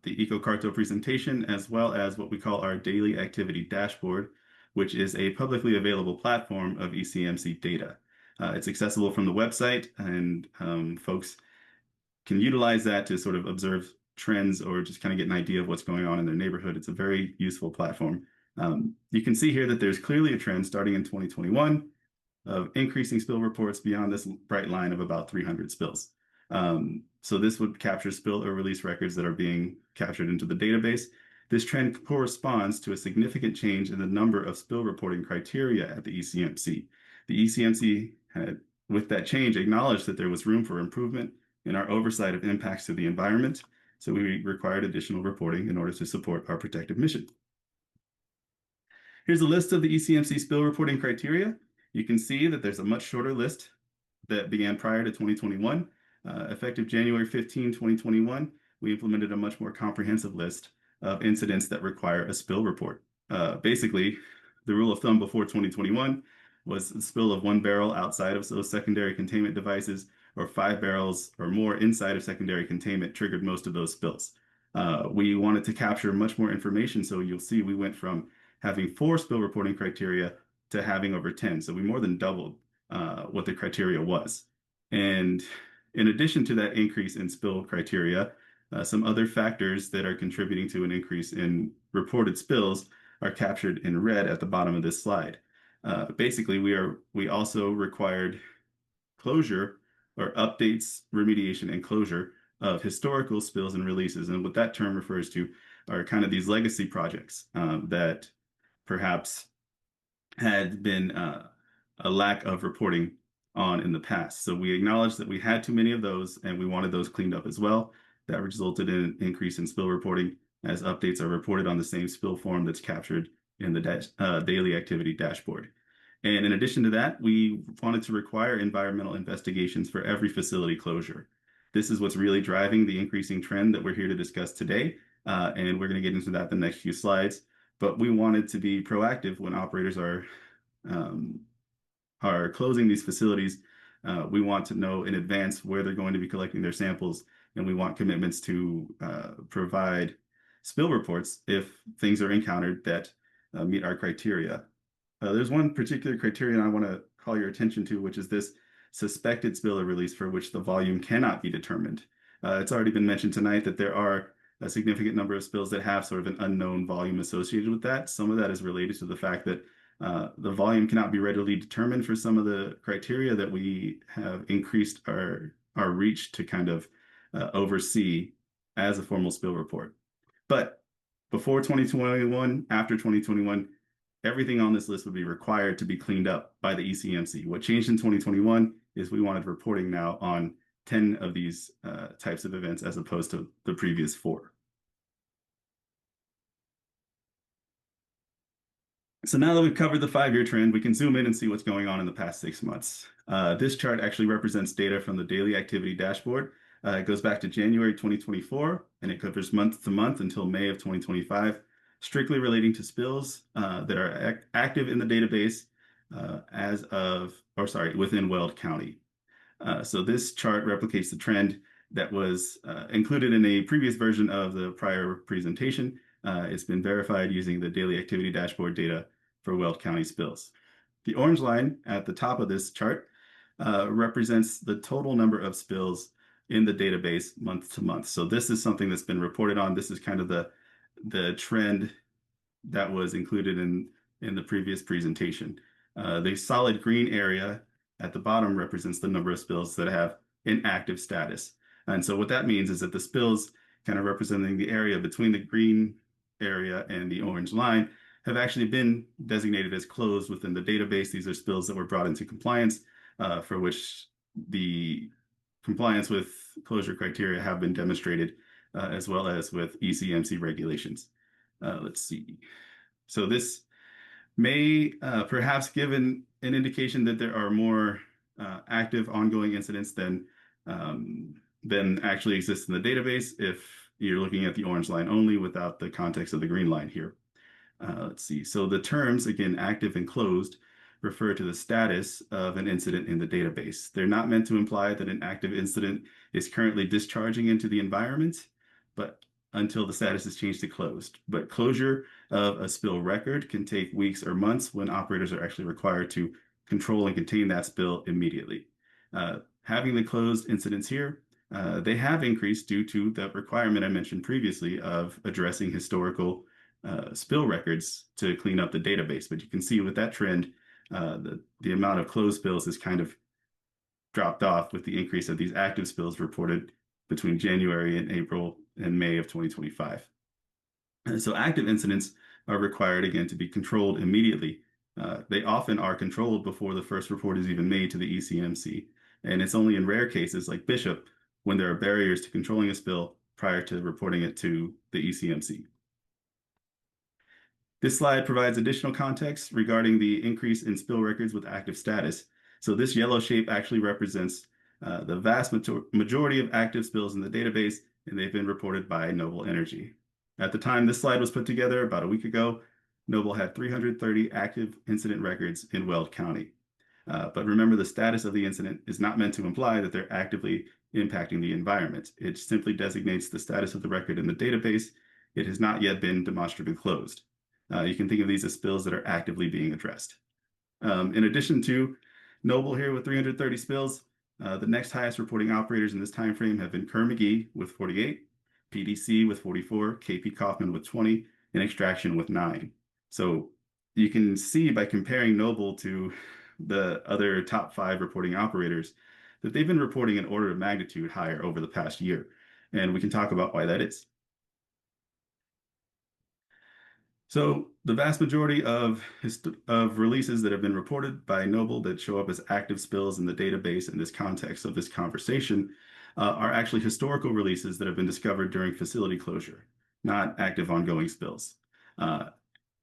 the EcoCarto presentation, as well as what we call our daily activity dashboard, which is a publicly available platform of ECMC data. It's accessible from the website, and folks can utilize that to sort of observe trends or just kind of get an idea of what's going on in their neighborhood. It's a very useful platform. You can see here that there's clearly a trend starting in 2021 of increasing spill reports beyond this bright line of about 300 spills. So this would capture spill or release records that are being captured into the database. This trend corresponds to a significant change in the number of spill reporting criteria at the ECMC. The ECMC had, with that change, acknowledged that there was room for improvement in our oversight of impacts to the environment, so we required additional reporting in order to support our protective mission. Here's a list of the ECMC spill reporting criteria. You can see that there's a much shorter list that began prior to 2021. Effective January 15, 2021, we implemented a much more comprehensive list of incidents that require a spill report. Basically, the rule of thumb before 2021 was the spill of 1 barrel outside of those secondary containment devices, or 5 barrels or more inside of secondary containment triggered most of those spills. We wanted to capture much more information, so you'll see we went from having 4 spill reporting criteria to having over 10. So we more than doubled what the criteria was. And in addition to that increase in spill criteria, some other factors that are contributing to an increase in reported spills are captured in red at the bottom of this slide. Basically, we also required closure or updates, remediation, and closure of historical spills and releases. And what that term refers to are kind of these legacy projects that perhaps had been a lack of reporting on in the past. So we acknowledged that we had too many of those and we wanted those cleaned up as well. That resulted in an increase in spill reporting as updates are reported on the same spill form that's captured in the daily activity dashboard. And in addition to that, we wanted to require environmental investigations for every facility closure. This is what's really driving the increasing trend that we're here to discuss today. And we're going to get into that in the next few slides. But we wanted to be proactive when operators are closing these facilities. We want to know in advance where they're going to be collecting their samples, and we want commitments to provide spill reports if things are encountered that meet our criteria. There's one particular criterion I want to call your attention to, which is this suspected spill or release for which the volume cannot be determined. It's already been mentioned tonight that there are a significant number of spills that have sort of an unknown volume associated with that. Some of that is related to the fact that the volume cannot be readily determined for some of the criteria that we have increased our reach to kind of oversee as a formal spill report. But before 2021, after 2021, everything on this list would be required to be cleaned up by the ECMC. What changed in 2021 is we wanted reporting now on 10 of these types of events as opposed to the previous 4. So now that we've covered the 5-year trend, we can zoom in and see what's going on in the past 6 months. This chart actually represents data from the daily activity dashboard. It goes back to January 2024, and it covers month to month until May of 2025, strictly relating to spills that are active in the database within Weld County. So this chart replicates the trend that was included in a previous version of the prior presentation. It's been verified using the daily activity dashboard data for Weld County spills. The orange line at the top of this chart represents the total number of spills in the database month to month. So this is something that's been reported on. This is kind of the trend that was included in the previous presentation. The solid green area at the bottom represents the number of spills that have inactive status. And so what that means is that the spills kind of representing the area between the green area and the orange line have actually been designated as closed within the database. These are spills that were brought into compliance for which the compliance with closure criteria have been demonstrated as well as with ECMC regulations. Let's see. So this may perhaps give an indication that there are more active ongoing incidents than actually exist in the database if you're looking at the orange line only without the context of the green line here. Let's see. So the terms, again, active and closed, refer to the status of an incident in the database. They're not meant to imply that an active incident is currently discharging into the environment, but until the status is changed to closed. But closure of a spill record can take weeks or months when operators are actually required to control and contain that spill immediately. Having the closed incidents here, they have increased due to the requirement I mentioned previously of addressing historical spill records to clean up the database. But you can see with that trend, the amount of closed spills has kind of dropped off with the increase of these active spills reported between January and April and May of 2025. And so active incidents are required, again, to be controlled immediately. They often are controlled before the first report is even made to the ECMC. And it's only in rare cases like Bishop when there are barriers to controlling a spill prior to reporting it to the ECMC. This slide provides additional context regarding the increase in spill records with active status. So this yellow shape actually represents the vast majority of active spills in the database, and they've been reported by Noble Energy. At the time this slide was put together about a week ago, Noble had 330 active incident records in Weld County. But remember, the status of the incident is not meant to imply that they're actively impacting the environment. It simply designates the status of the record in the database. It has not yet been demonstrably closed. You can think of these as spills that are actively being addressed. In addition to Noble here with 330 spills, the next highest reporting operators in this time frame have been Kerr-McGee with 48, PDC with 44, KP Kaufman with 20, and Extraction with 9. So you can see by comparing Noble to the other top 5 reporting operators that they've been reporting an order of magnitude higher over the past year. And we can talk about why that is. So the vast majority of releases that have been reported by Noble that show up as active spills in the database in this context of this conversation are actually historical releases that have been discovered during facility closure, not active ongoing spills.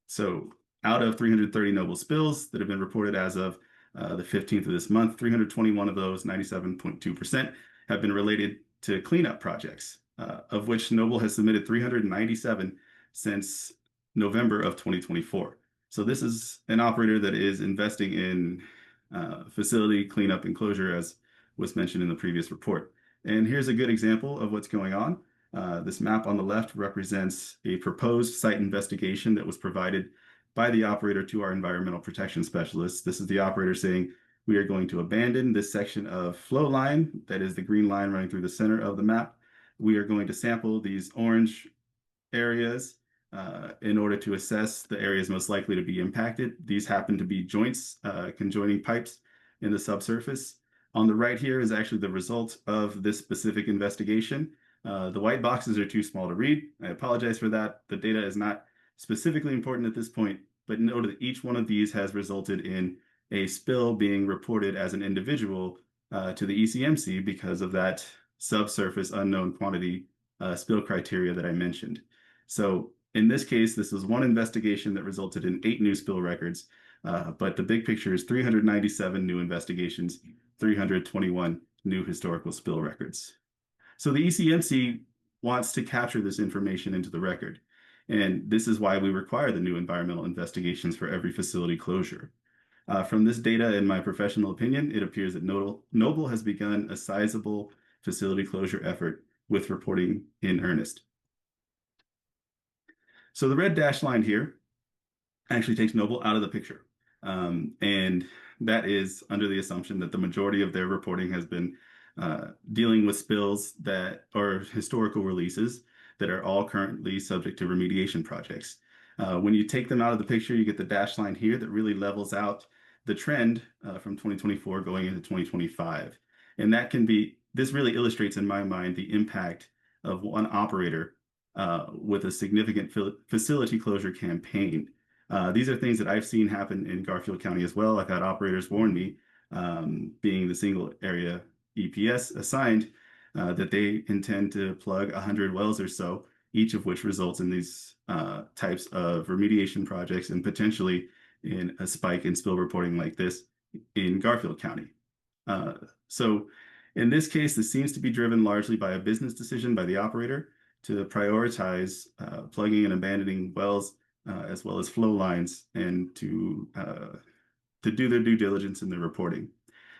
So out of 330 Noble spills that have been reported as of the 15th of this month, 321 of those, 97.2%, have been related to cleanup projects, of which Noble has submitted 397 since November of 2024. So this is an operator that is investing in facility cleanup and closure, as was mentioned in the previous report. And here's a good example of what's going on. This map on the left represents a proposed site investigation that was provided by the operator to our environmental protection specialists. This is the operator saying, we are going to abandon this section of flow line, that is the green line running through the center of the map. We are going to sample these orange areas in order to assess the areas most likely to be impacted. These happen to be joints, conjoining pipes in the subsurface. On the right here is actually the result of this specific investigation. The white boxes are too small to read. I apologize for that. The data is not specifically important at this point, but note that each one of these has resulted in a spill being reported as an individual to the ECMC because of that subsurface unknown quantity spill criteria that I mentioned. So in this case, this was one investigation that resulted in 8 new spill records, but the big picture is 397 new investigations, 321 new historical spill records. So the ECMC wants to capture this information into the record, and this is why we require the new environmental investigations for every facility closure. From this data, in my professional opinion, it appears that Noble has begun a sizable facility closure effort with reporting in earnest. So the red dashed line here actually takes Noble out of the picture. And that is under the assumption that the majority of their reporting has been dealing with spills that are historical releases that are all currently subject to remediation projects. When you take them out of the picture, you get the dashed line here that really levels out the trend from 2024 going into 2025. And that can be, this really illustrates in my mind the impact of one operator with a significant facility closure campaign. These are things that I've seen happen in Garfield County as well. I've had operators warn me, being the single area EPS assigned, that they intend to plug 100 wells or so, each of which results in these types of remediation projects and potentially in a spike in spill reporting like this in Garfield County. So in this case, this seems to be driven largely by a business decision by the operator to prioritize plugging and abandoning wells as well as flow lines, and to do their due diligence in their reporting.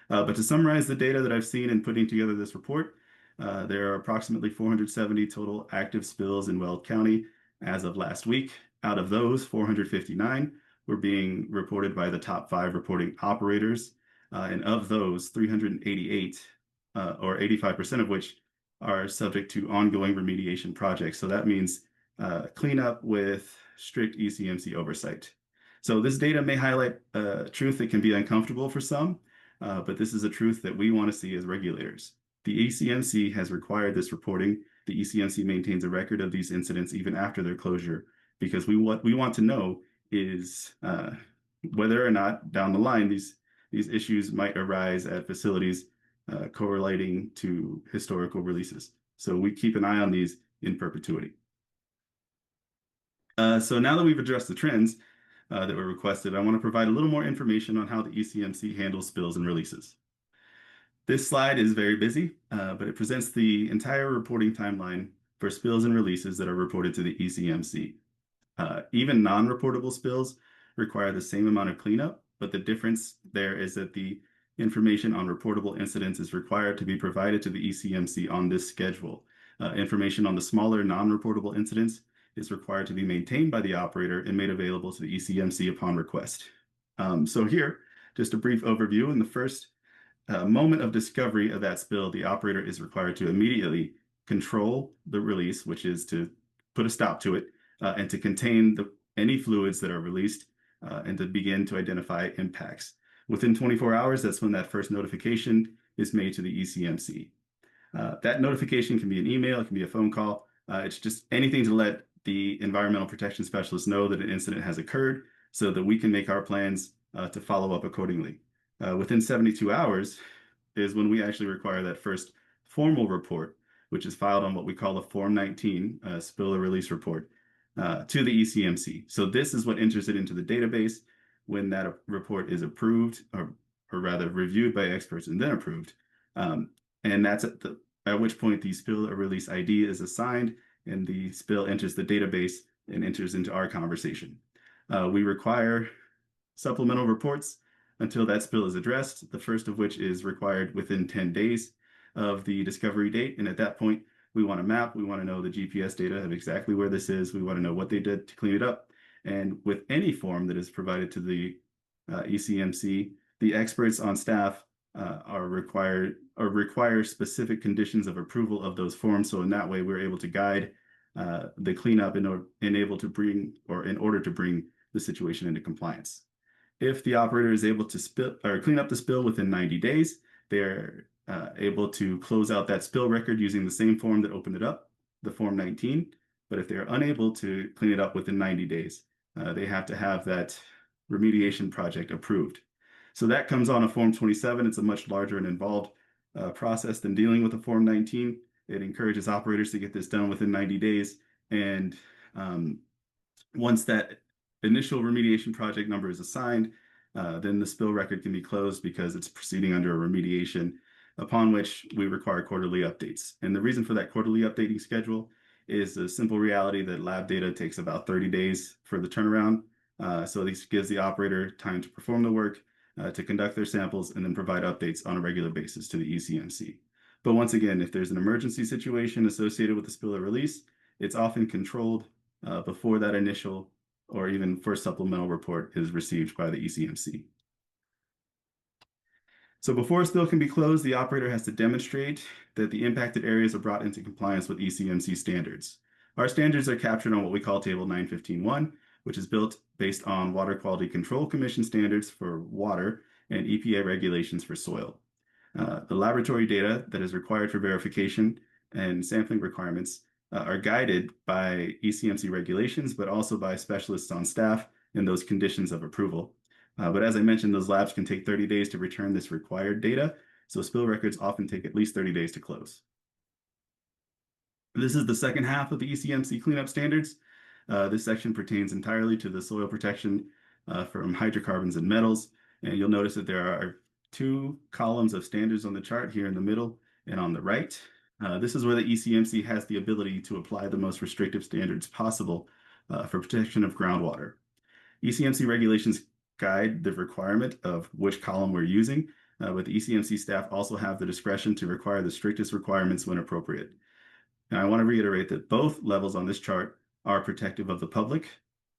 But to summarize the data that I've seen in putting together this report, there are approximately 470 total active spills in Weld County as of last week. Out of those, 459 were being reported by the top 5 reporting operators. And of those, 388, or 85% of which, are subject to ongoing remediation projects. So that means cleanup with strict ECMC oversight. So this data may highlight a truth that can be uncomfortable for some, but this is a truth that we want to see as regulators. The ECMC has required this reporting. The ECMC maintains a record of these incidents even after their closure, because what we want to know is whether or not down the line these issues might arise at facilities correlating to historical releases. So we keep an eye on these in perpetuity. So now that we've addressed the trends that were requested, I want to provide a little more information on how the ECMC handles spills and releases. This slide is very busy, but it presents the entire reporting timeline for spills and releases that are reported to the ECMC. Even non-reportable spills require the same amount of cleanup, but the difference there is that the information on reportable incidents is required to be provided to the ECMC on this schedule. Information on the smaller non-reportable incidents is required to be maintained by the operator and made available to the ECMC upon request. So here, just a brief overview. In the first moment of discovery of that spill, the operator is required to immediately control the release, which is to put a stop to it, and to contain any fluids that are released, and to begin to identify impacts. Within 24 hours, that's when that first notification is made to the ECMC. That notification can be an email, it can be a phone call. It's just anything to let the environmental protection specialist know that an incident has occurred so that we can make our plans to follow up accordingly. Within 72 hours is when we actually require that first formal report, which is filed on what we call a Form 19 spill or release report to the ECMC. So this is what enters it into the database when that report is approved, or rather reviewed by experts and then approved. And that's at which point the spill or release ID is assigned and the spill enters the database and enters into our conversation. We require supplemental reports until that spill is addressed, the first of which is required within 10 days of the discovery date. And at that point, we want a map, we want to know the GPS data of exactly where this is, we want to know what they did to clean it up. And with any form that is provided to the ECMC, the experts on staff require specific conditions of approval of those forms. So in that way, we're able to guide the cleanup in order to bring the situation into compliance. If the operator is able to clean up the spill within 90 days, they're able to close out that spill record using the same form that opened it up, the Form 19. But if they're unable to clean it up within 90 days, they have to have that remediation project approved. So that comes on a Form 27. It's a much larger and involved process than dealing with a Form 19. It encourages operators to get this done within 90 days. And once that initial remediation project number is assigned, then the spill record can be closed because it's proceeding under a remediation, upon which we require quarterly updates. And the reason for that quarterly updating schedule is the simple reality that lab data takes about 30 days for the turnaround. So this gives the operator time to perform the work, to conduct their samples, and then provide updates on a regular basis to the ECMC. But once again, if there's an emergency situation associated with the spill or release, it's often controlled before that initial or even first supplemental report is received by the ECMC. So before a spill can be closed, the operator has to demonstrate that the impacted areas are brought into compliance with ECMC standards. Our standards are captured on what we call Table 915.1, which is built based on Water Quality Control Commission standards for water and EPA regulations for soil. The laboratory data that is required for verification and sampling requirements are guided by ECMC regulations, but also by specialists on staff in those conditions of approval. But as I mentioned, those labs can take 30 days to return this required data, so spill records often take at least 30 days to close. This is the second half of the ECMC cleanup standards. This section pertains entirely to the soil protection from hydrocarbons and metals, and you'll notice that there are two columns of standards on the chart here in the middle and on the right. This is where the ECMC has the ability to apply the most restrictive standards possible for protection of groundwater. ECMC regulations guide the requirement of which column we're using, but the ECMC staff also have the discretion to require the strictest requirements when appropriate. And I want to reiterate that both levels on this chart are protective of the public.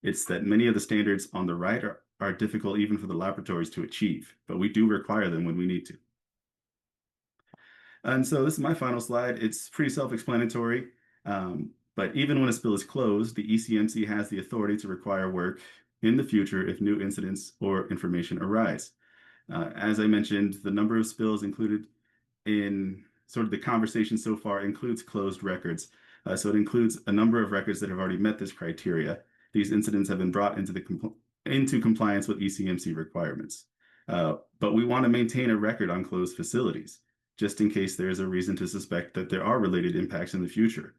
It's that many of the standards on the right are difficult even for the laboratories to achieve, but we do require them when we need to. And so this is my final slide. It's pretty self-explanatory. But even when a spill is closed, the ECMC has the authority to require work in the future if new incidents or information arise. As I mentioned, the number of spills included in sort of the conversation so far includes closed records. So it includes a number of records that have already met this criteria. These incidents have been brought into compliance with ECMC requirements. But we want to maintain a record on closed facilities, just in case there is a reason to suspect that there are related impacts in the future.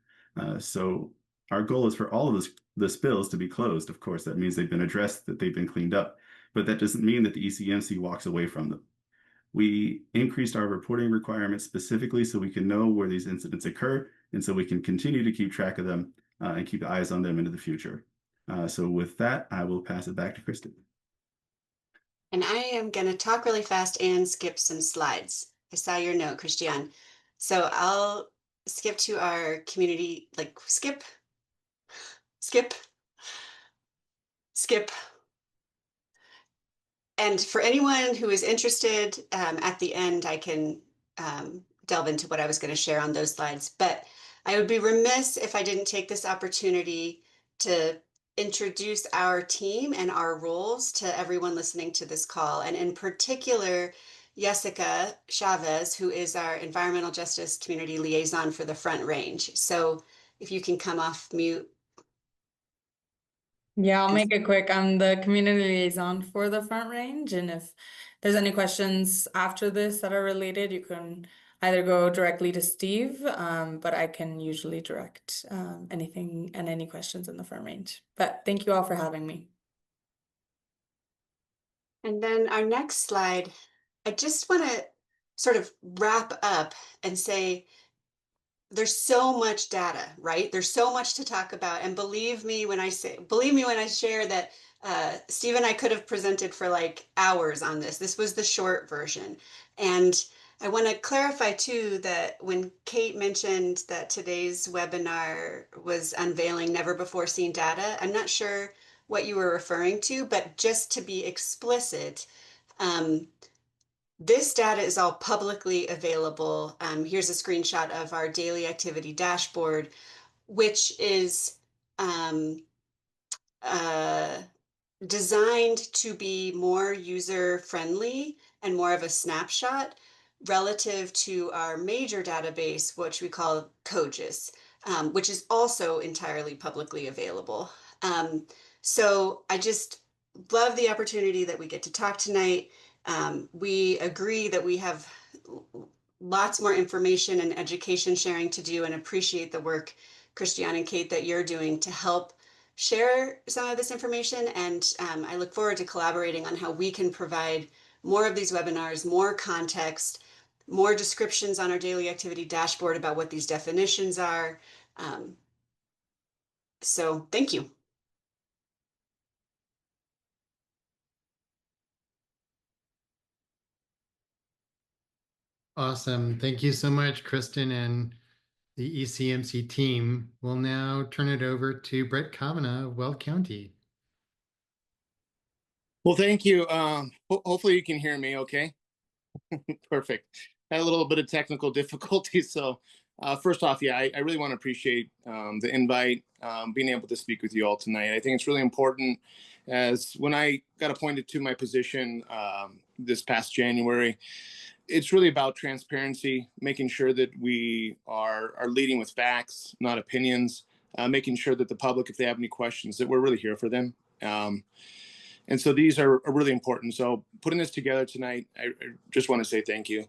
So our goal is for all of the spills to be closed. Of course, that means they've been addressed, that they've been cleaned up, but that doesn't mean that the ECMC walks away from them. We increased our reporting requirements specifically so we can know where these incidents occur, and so we can continue to keep track of them and keep eyes on them into the future. So with that, I will pass it back to Kristen. And I am going to talk really fast and skip some slides. I saw your note, Christian. So I'll skip to our community, like skip. And for anyone who is interested, at the end, I can delve into what I was going to share on those slides. But I would be remiss if I didn't take this opportunity to introduce our team and our roles to everyone listening to this call. And in particular, Jessica Chavez, who is our Environmental Justice Community Liaison for the Front Range. So if you can come off mute. Yeah, I'll make it quick. I'm the community liaison for the Front Range, and if there's any questions after this that are related, you can either go directly to Steve, but I can usually direct anything and any questions in the Front Range. But thank you all for having me. And then our next slide, I just want to sort of wrap up and say, there's so much data, right? There's so much to talk about. And believe me when I share that Steve and I could have presented for like hours on this. This was the short version. And I want to clarify too that when Kate mentioned that today's webinar was unveiling never before seen data, I'm not sure what you were referring to, but just to be explicit, this data is all publicly available. Here's a screenshot of our daily activity dashboard, which is designed to be more user-friendly and more of a snapshot relative to our major database, which we call COGIS, which is also entirely publicly available. So I just love the opportunity that we get to talk tonight. We agree that we have lots more information and education sharing to do, and appreciate the work, Christian and Kate, that you're doing to help share some of this information. And I look forward to collaborating on how we can provide more of these webinars, more context, more descriptions on our daily activity dashboard about what these definitions are. So thank you. Awesome. Thank you so much, Kristen and the ECMC team. We'll now turn it over to Brett Kavanagh of Weld County. Well, thank you. Hopefully you can hear me okay. Perfect. Had a little bit of technical difficulty. So first off, yeah, I really want to appreciate the invite, being able to speak with you all tonight. I think it's really important, as when I got appointed to my position this past January, it's really about transparency, making sure that we are leading with facts, not opinions, making sure that the public, if they have any questions, that we're really here for them. And so these are really important. So putting this together tonight, I just want to say thank you.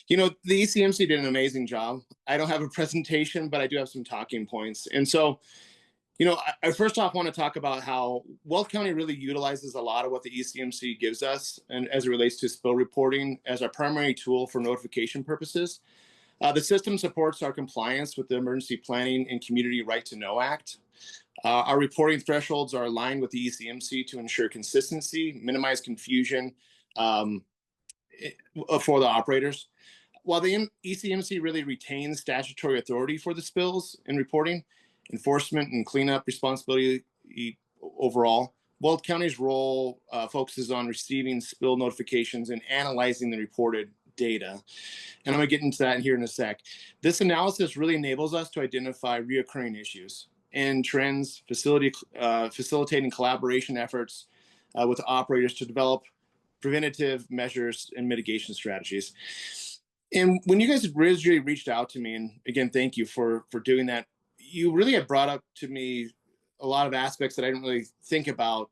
You know, the ECMC did an amazing job. I don't have a presentation, but I do have some talking points. And so, you know, I first off want to talk about how Weld County really utilizes a lot of what the ECMC gives us, and as it relates to spill reporting, as our primary tool for notification purposes. The system supports our compliance with the Emergency Planning and Community Right to Know Act. Our reporting thresholds are aligned with the ECMC to ensure consistency, minimize confusion for the operators. While the ECMC really retains statutory authority for the spills and reporting, enforcement and cleanup responsibility overall, Weld County's role focuses on receiving spill notifications and analyzing the reported data. And I'm going to get into that here in a sec. This analysis really enables us to identify reoccurring issues. and trends, facilitating collaboration efforts with operators to develop preventative measures and mitigation strategies. And when you guys originally reached out to me, and again, thank you for doing that, you really have brought up to me a lot of aspects that I didn't really think about,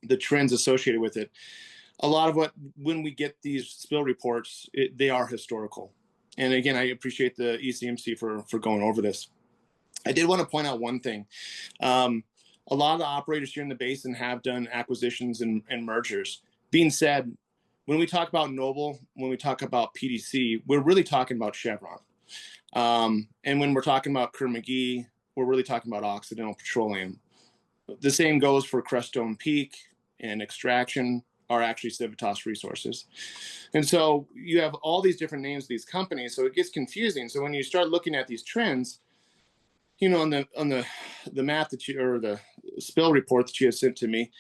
the trends associated with it. A lot of when we get these spill reports, they are historical. And again, I appreciate the ECMC for going over this. I did want to point out one thing. A lot of the operators here in the basin have done acquisitions and mergers. Being said, when we talk about Noble, when we talk about PDC, we're really talking about Chevron. And when we're talking about Kerr-McGee, we're really talking about Occidental Petroleum. The same goes for Crestone Peak and Extraction are actually Civitas Resources. And so you have all these different names of these companies, so it gets confusing. So when you start looking at these trends, you know, on the map that you, or the spill report that you have sent to me,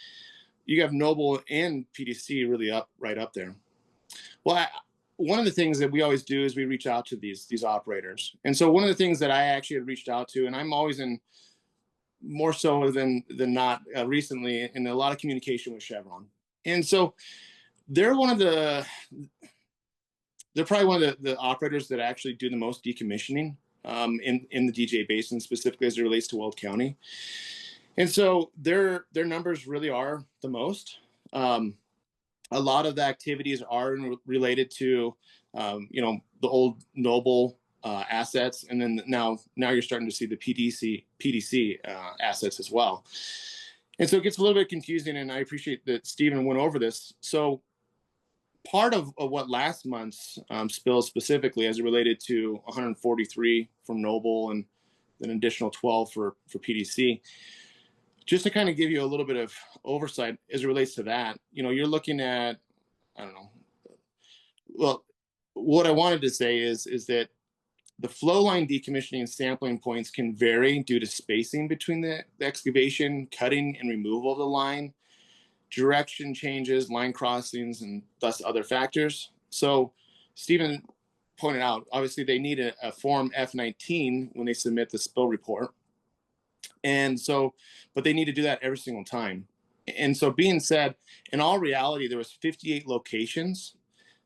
you have Noble and PDC really right up there. Well, one of the things that we always do is we reach out to these operators. And so one of the things that I actually had reached out to, and I'm always in more so than not recently in a lot of communication with Chevron. And so they're probably one of the operators that actually do the most decommissioning in the DJ Basin, specifically as it relates to Weld County. And so their numbers really are the most. A lot of the activities are related to, you know, the old Noble assets, and then now you're starting to see the PDC assets as well. And so it gets a little bit confusing, and I appreciate that Stephen went over this. So part of what last month's spill specifically, as it related to 143 from Noble and an additional 12 for PDC, just to kind of give you a little bit of oversight as it relates to that, you know, you're looking at, I don't know. Well, what I wanted to say is that the flow line decommissioning and sampling points can vary due to spacing between the excavation, cutting and removal of the line, direction changes, line crossings, and thus other factors. So Stephen pointed out, obviously they need a form F19 when they submit the spill report. And so, but they need to do that every single time. And so being said, in all reality, there was 58 locations,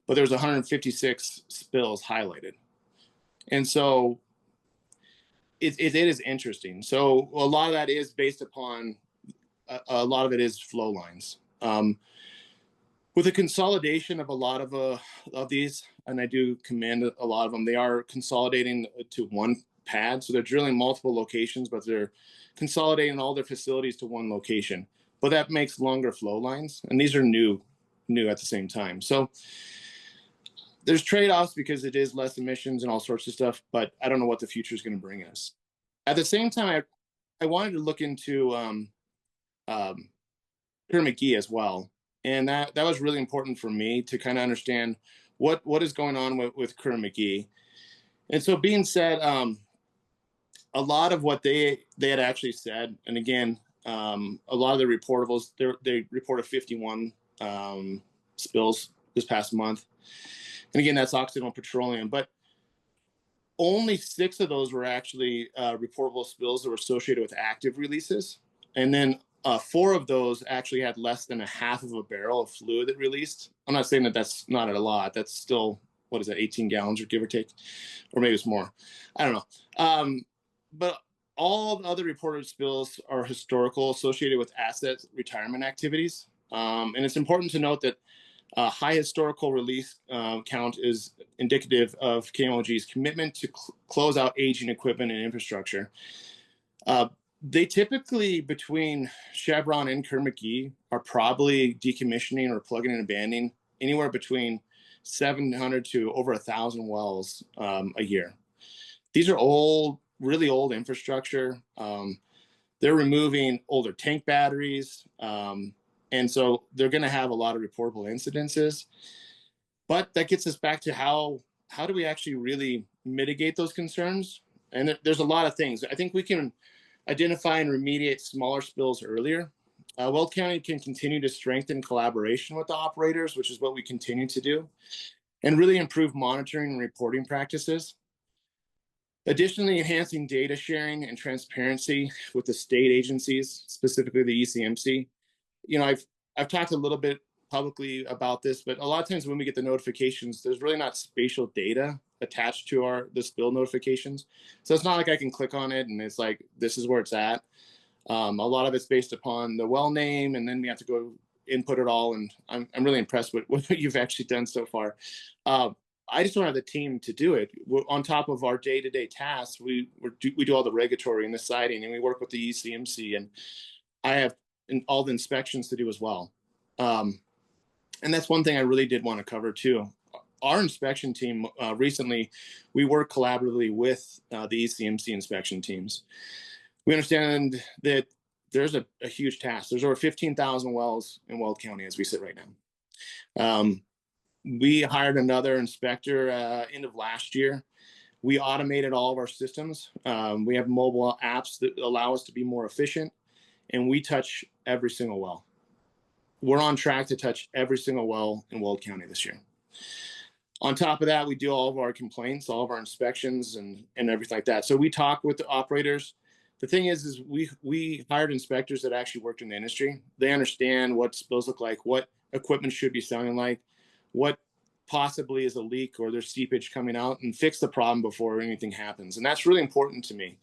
but there was 156 spills highlighted. And so it is interesting. So a lot of that is based upon, a lot of it is flow lines. With the consolidation of a lot of these, and I do commend a lot of them, they are consolidating to one pad. So they're drilling multiple locations, but they're consolidating all their facilities to one location. But that makes longer flow lines, and these are new at the same time. So there's trade-offs because it is less emissions and all sorts of stuff, but I don't know what the future is going to bring us. At the same time, I wanted to look into Kerr-McGee as well. And that was really important for me to kind of understand what is going on with Kerr-McGee. And so being said, a lot of what they had actually said, and again, a lot of the reportables, they reported 51 spills this past month. And again, that's Occidental Petroleum, but only 6 of those were actually reportable spills that were associated with active releases. And then 4 of those actually had less than a half of a barrel of fluid that released. I'm not saying that that's not a lot. That's still, what is that, 18 gallons or give or take? Or maybe it's more. I don't know. But all the other reported spills are historical, associated with asset retirement activities. And it's important to note that high historical release count is indicative of KMOG's commitment to close out aging equipment and infrastructure. They typically, between Chevron and Kerr-McGee, are probably decommissioning or plugging and abandoning anywhere between 700 to over 1,000 wells a year. These are old, really old infrastructure. They're removing older tank batteries. And so they're going to have a lot of reportable incidences. But that gets us back to how do we actually really mitigate those concerns? And there's a lot of things. I think we can identify and remediate smaller spills earlier. Weld County can continue to strengthen collaboration with the operators, which is what we continue to do, and really improve monitoring and reporting practices. Additionally, enhancing data sharing and transparency with the state agencies, specifically the ECMC. You know, I've talked a little bit publicly about this, but a lot of times when we get the notifications, there's really not spatial data attached to the spill notifications. So it's not like I can click on it and it's like, this is where it's at. A lot of it's based upon the well name, and then we have to go input it all. And I'm really impressed with what you've actually done so far. I just don't have the team to do it. On top of our day-to-day tasks, we do all the regulatory and the siting, and we work with the ECMC, and I have all the inspections to do as well. And that's one thing I really did want to cover too. Our inspection team, recently, we work collaboratively with the ECMC inspection teams. We understand that there's a huge task. There's over 15,000 wells in Weld County as we sit right now. We hired another inspector end of last year. We automated all of our systems. We have mobile apps that allow us to be more efficient, and we touch every single well. We're on track to touch every single well in Weld County this year. On top of that, we do all of our complaints, all of our inspections, and everything like that. So we talk with the operators. The thing is we hired inspectors that actually worked in the industry. They understand what spills look like, what equipment should be sounding like, what possibly is a leak or there's seepage coming out, and fix the problem before anything happens. And that's really important to me.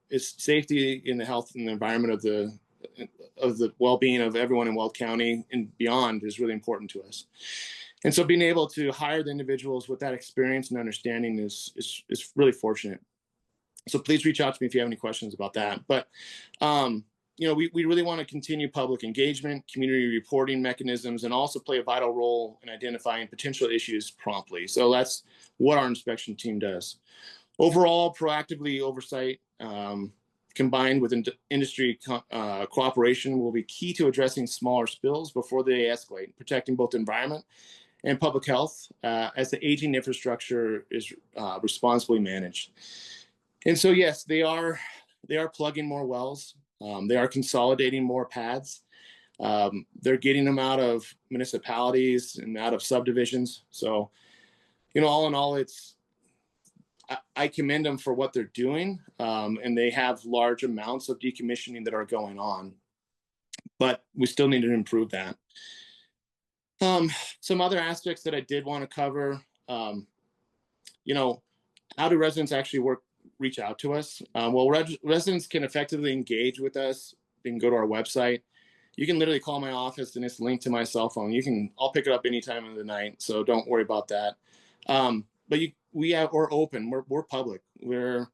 It's safety in the health and the environment of the well-being of everyone in Weld County and beyond is really important to us. And so being able to hire the individuals with that experience and understanding is really fortunate. So please reach out to me if you have any questions about that. But you know, we really want to continue public engagement, community reporting mechanisms, and also play a vital role in identifying potential issues promptly. So that's what our inspection team does. Overall, proactively oversight combined with industry cooperation will be key to addressing smaller spills before they escalate, protecting both the environment and public health as the aging infrastructure is responsibly managed. And so, yes, they are plugging more wells. They are consolidating more pads. They're getting them out of municipalities and out of subdivisions. So, you know, all in all, I commend them for what they're doing. And they have large amounts of decommissioning that are going on, but we still need to improve that. Some other aspects that I did want to cover, you know, how do residents actually reach out to us? Well, residents can effectively engage with us. They can go to our website. You can literally call my office and it's linked to my cell phone. I'll pick it up any time of the night, so don't worry about that. But we're open. We're public. We're,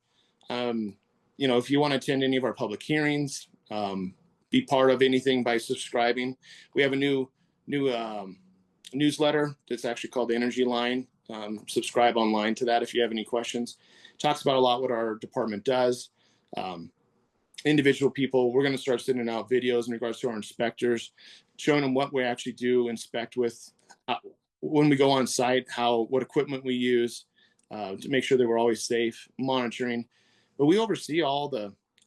you know, if you want to attend any of our public hearings, be part of anything by subscribing. We have a new newsletter that's actually called the Energy Line. Subscribe online to that if you have any questions. Talks about a lot what our department does. Individual people, we're going to start sending out videos in regards to our inspectors, showing them what we actually do inspect with, when we go on site, what equipment we use to make sure that we're always safe, monitoring. But we oversee all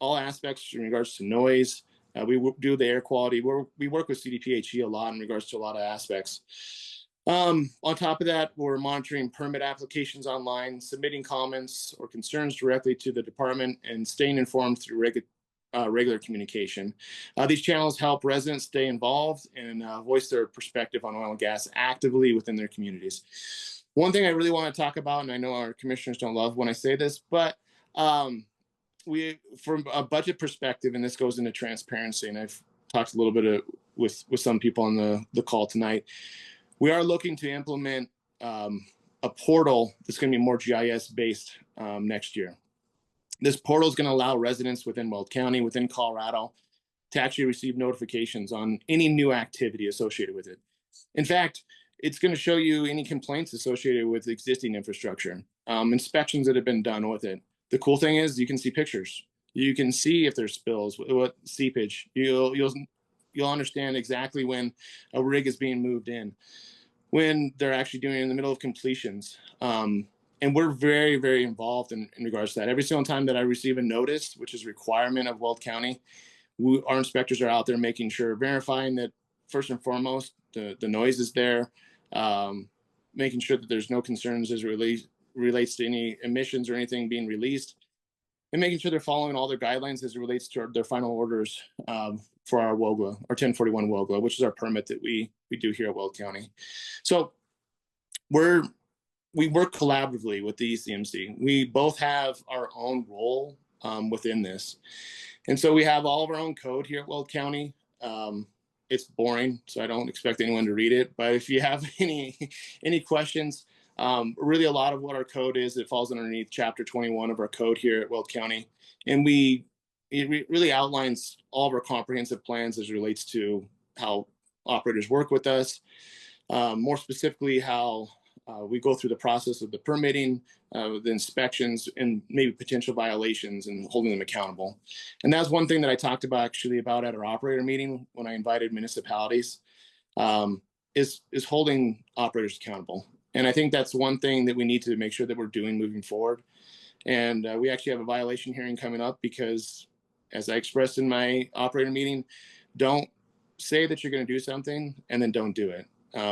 aspects in regards to noise. We do the air quality. We work with CDPHE a lot in regards to a lot of aspects. On top of that, we're monitoring permit applications online, submitting comments or concerns directly to the department, and staying informed through regular communication. These channels help residents stay involved and voice their perspective on oil and gas actively within their communities. One thing I really want to talk about, and I know our commissioners don't love when I say this, but from a budget perspective, and this goes into transparency, and I've talked a little bit with some people on the call tonight, we are looking to implement a portal that's going to be more GIS based next year. This portal is going to allow residents within Weld County, within Colorado, to actually receive notifications on any new activity associated with it. In fact, it's going to show you any complaints associated with existing infrastructure, inspections that have been done with it. The cool thing is you can see pictures. You can see if there's spills, what seepage. You'll understand exactly when a rig is being moved in, when they're actually doing it in the middle of completions. And we're very, very involved in regards to that. Every single time that I receive a notice, which is a requirement of Weld County, our inspectors are out there making sure, verifying that first and foremost, the noise is there, making sure that there's no concerns as it relates to any emissions or anything being released, and making sure they're following all their guidelines as it relates to their final orders for our WOGLA, our 1041 WOGLA, which is our permit that we do here at Weld County. So we work collaboratively with the ECMC. We both have our own role within this. And so we have all of our own code here at Weld County. It's boring, so I don't expect anyone to read it. But if you have any questions, really a lot of what our code is, it falls underneath chapter 21 of our code here at Weld County. And it really outlines all of our comprehensive plans as it relates to how operators work with us. More specifically, how we go through the process of the permitting, the inspections, and maybe potential violations and holding them accountable. And that's one thing that I talked about at our operator meeting when I invited municipalities, is holding operators accountable. And I think that's one thing that we need to make sure that we're doing moving forward. And we actually have a violation hearing coming up because, as I expressed in my operator meeting, don't say that you're going to do something and then don't do it.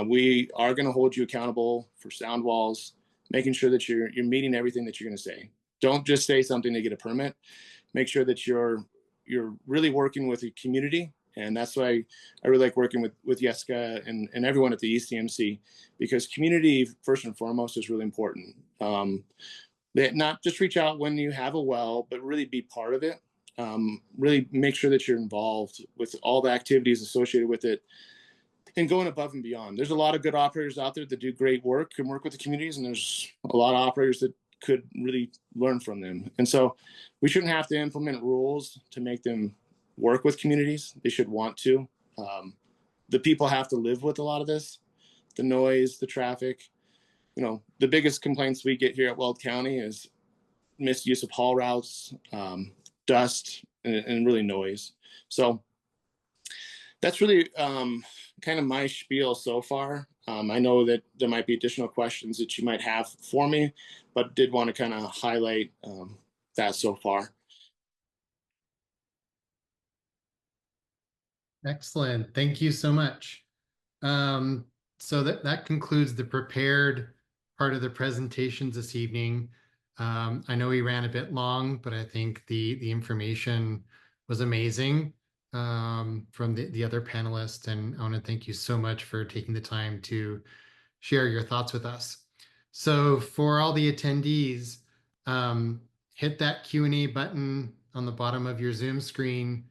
We are going to hold you accountable for sound walls, making sure that you're meeting everything that you're going to say. Don't just say something to get a permit. Make sure that you're really working with the community. And that's why I really like working with Jessica and everyone at the ECMC, because community, first and foremost, is really important. That not just reach out when you have a well, but really be part of it. Really make sure that you're involved with all the activities associated with it, and going above and beyond. There's a lot of good operators out there that do great work and work with the communities, and there's a lot of operators that could really learn from them. And so we shouldn't have to implement rules to make them work with communities. They should want to. The people have to live with a lot of this, the noise, the traffic. You know, the biggest complaints we get here at Weld County is misuse of haul routes, dust, and really noise. So that's really kind of my spiel so far. I know that there might be additional questions that you might have for me, but did want to kind of highlight that so far. Excellent. Thank you so much. So that concludes the prepared part of the presentations this evening. I know we ran a bit long, but I think the information was amazing from the other panelists. And I want to thank you so much for taking the time to share your thoughts with us. So for all the attendees, hit that Q&A button on the bottom of your Zoom screen.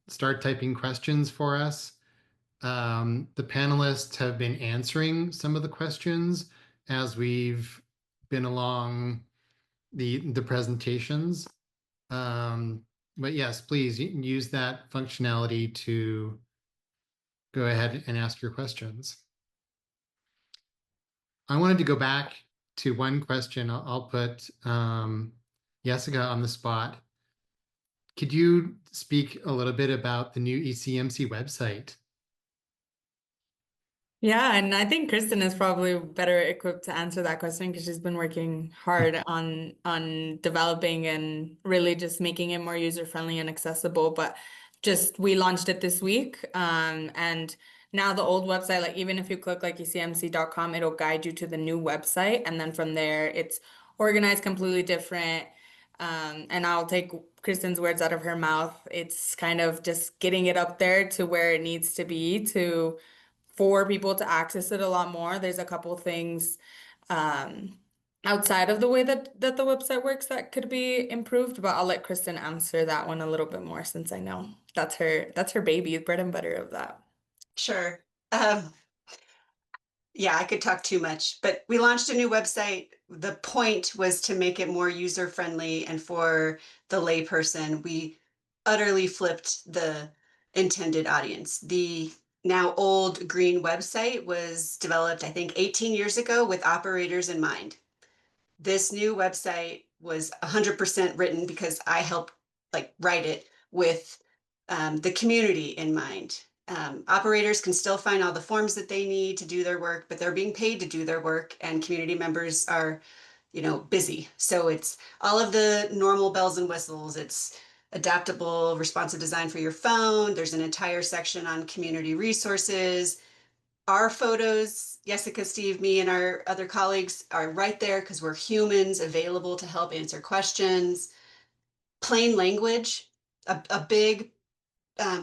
Start typing questions for us. The panelists have been answering some of the questions as we've been along the presentations. But yes, please use that functionality to go ahead and ask your questions. I wanted to go back to one question. I'll put Jessica on the spot. Could you speak a little bit about the new ECMC website? Yeah, and I think Kristen is probably better equipped to answer that question because she's been working hard on developing and really just making it more user-friendly and accessible. But we launched it this week, and now the old website, like even if you click like ecmc.com, it'll guide you to the new website, and then from there it's organized completely different. And I'll take Kristen's words out of her mouth. It's kind of just getting it up there to where it needs to be for people to access it a lot more. There's a couple things outside of the way that the website works that could be improved, but I'll let Kristen answer that one a little bit more since I know that's her baby, bread and butter of that. Sure. Yeah, I could talk too much, but we launched a new website. The point was to make it more user-friendly, and for the layperson, we utterly flipped the intended audience. The now old green website was developed, I think, 18 years ago with operators in mind. This new website was 100% written because I helped write it with the community in mind. Operators can still find all the forms that they need to do their work, but they're being paid to do their work, and community members are, busy. So it's all of the normal bells and whistles. It's adaptable, responsive design for your phone. There's an entire section on community resources. our photos, Jessica, Steve, me, and our other colleagues are right there because we're humans available to help answer questions. Plain language, a big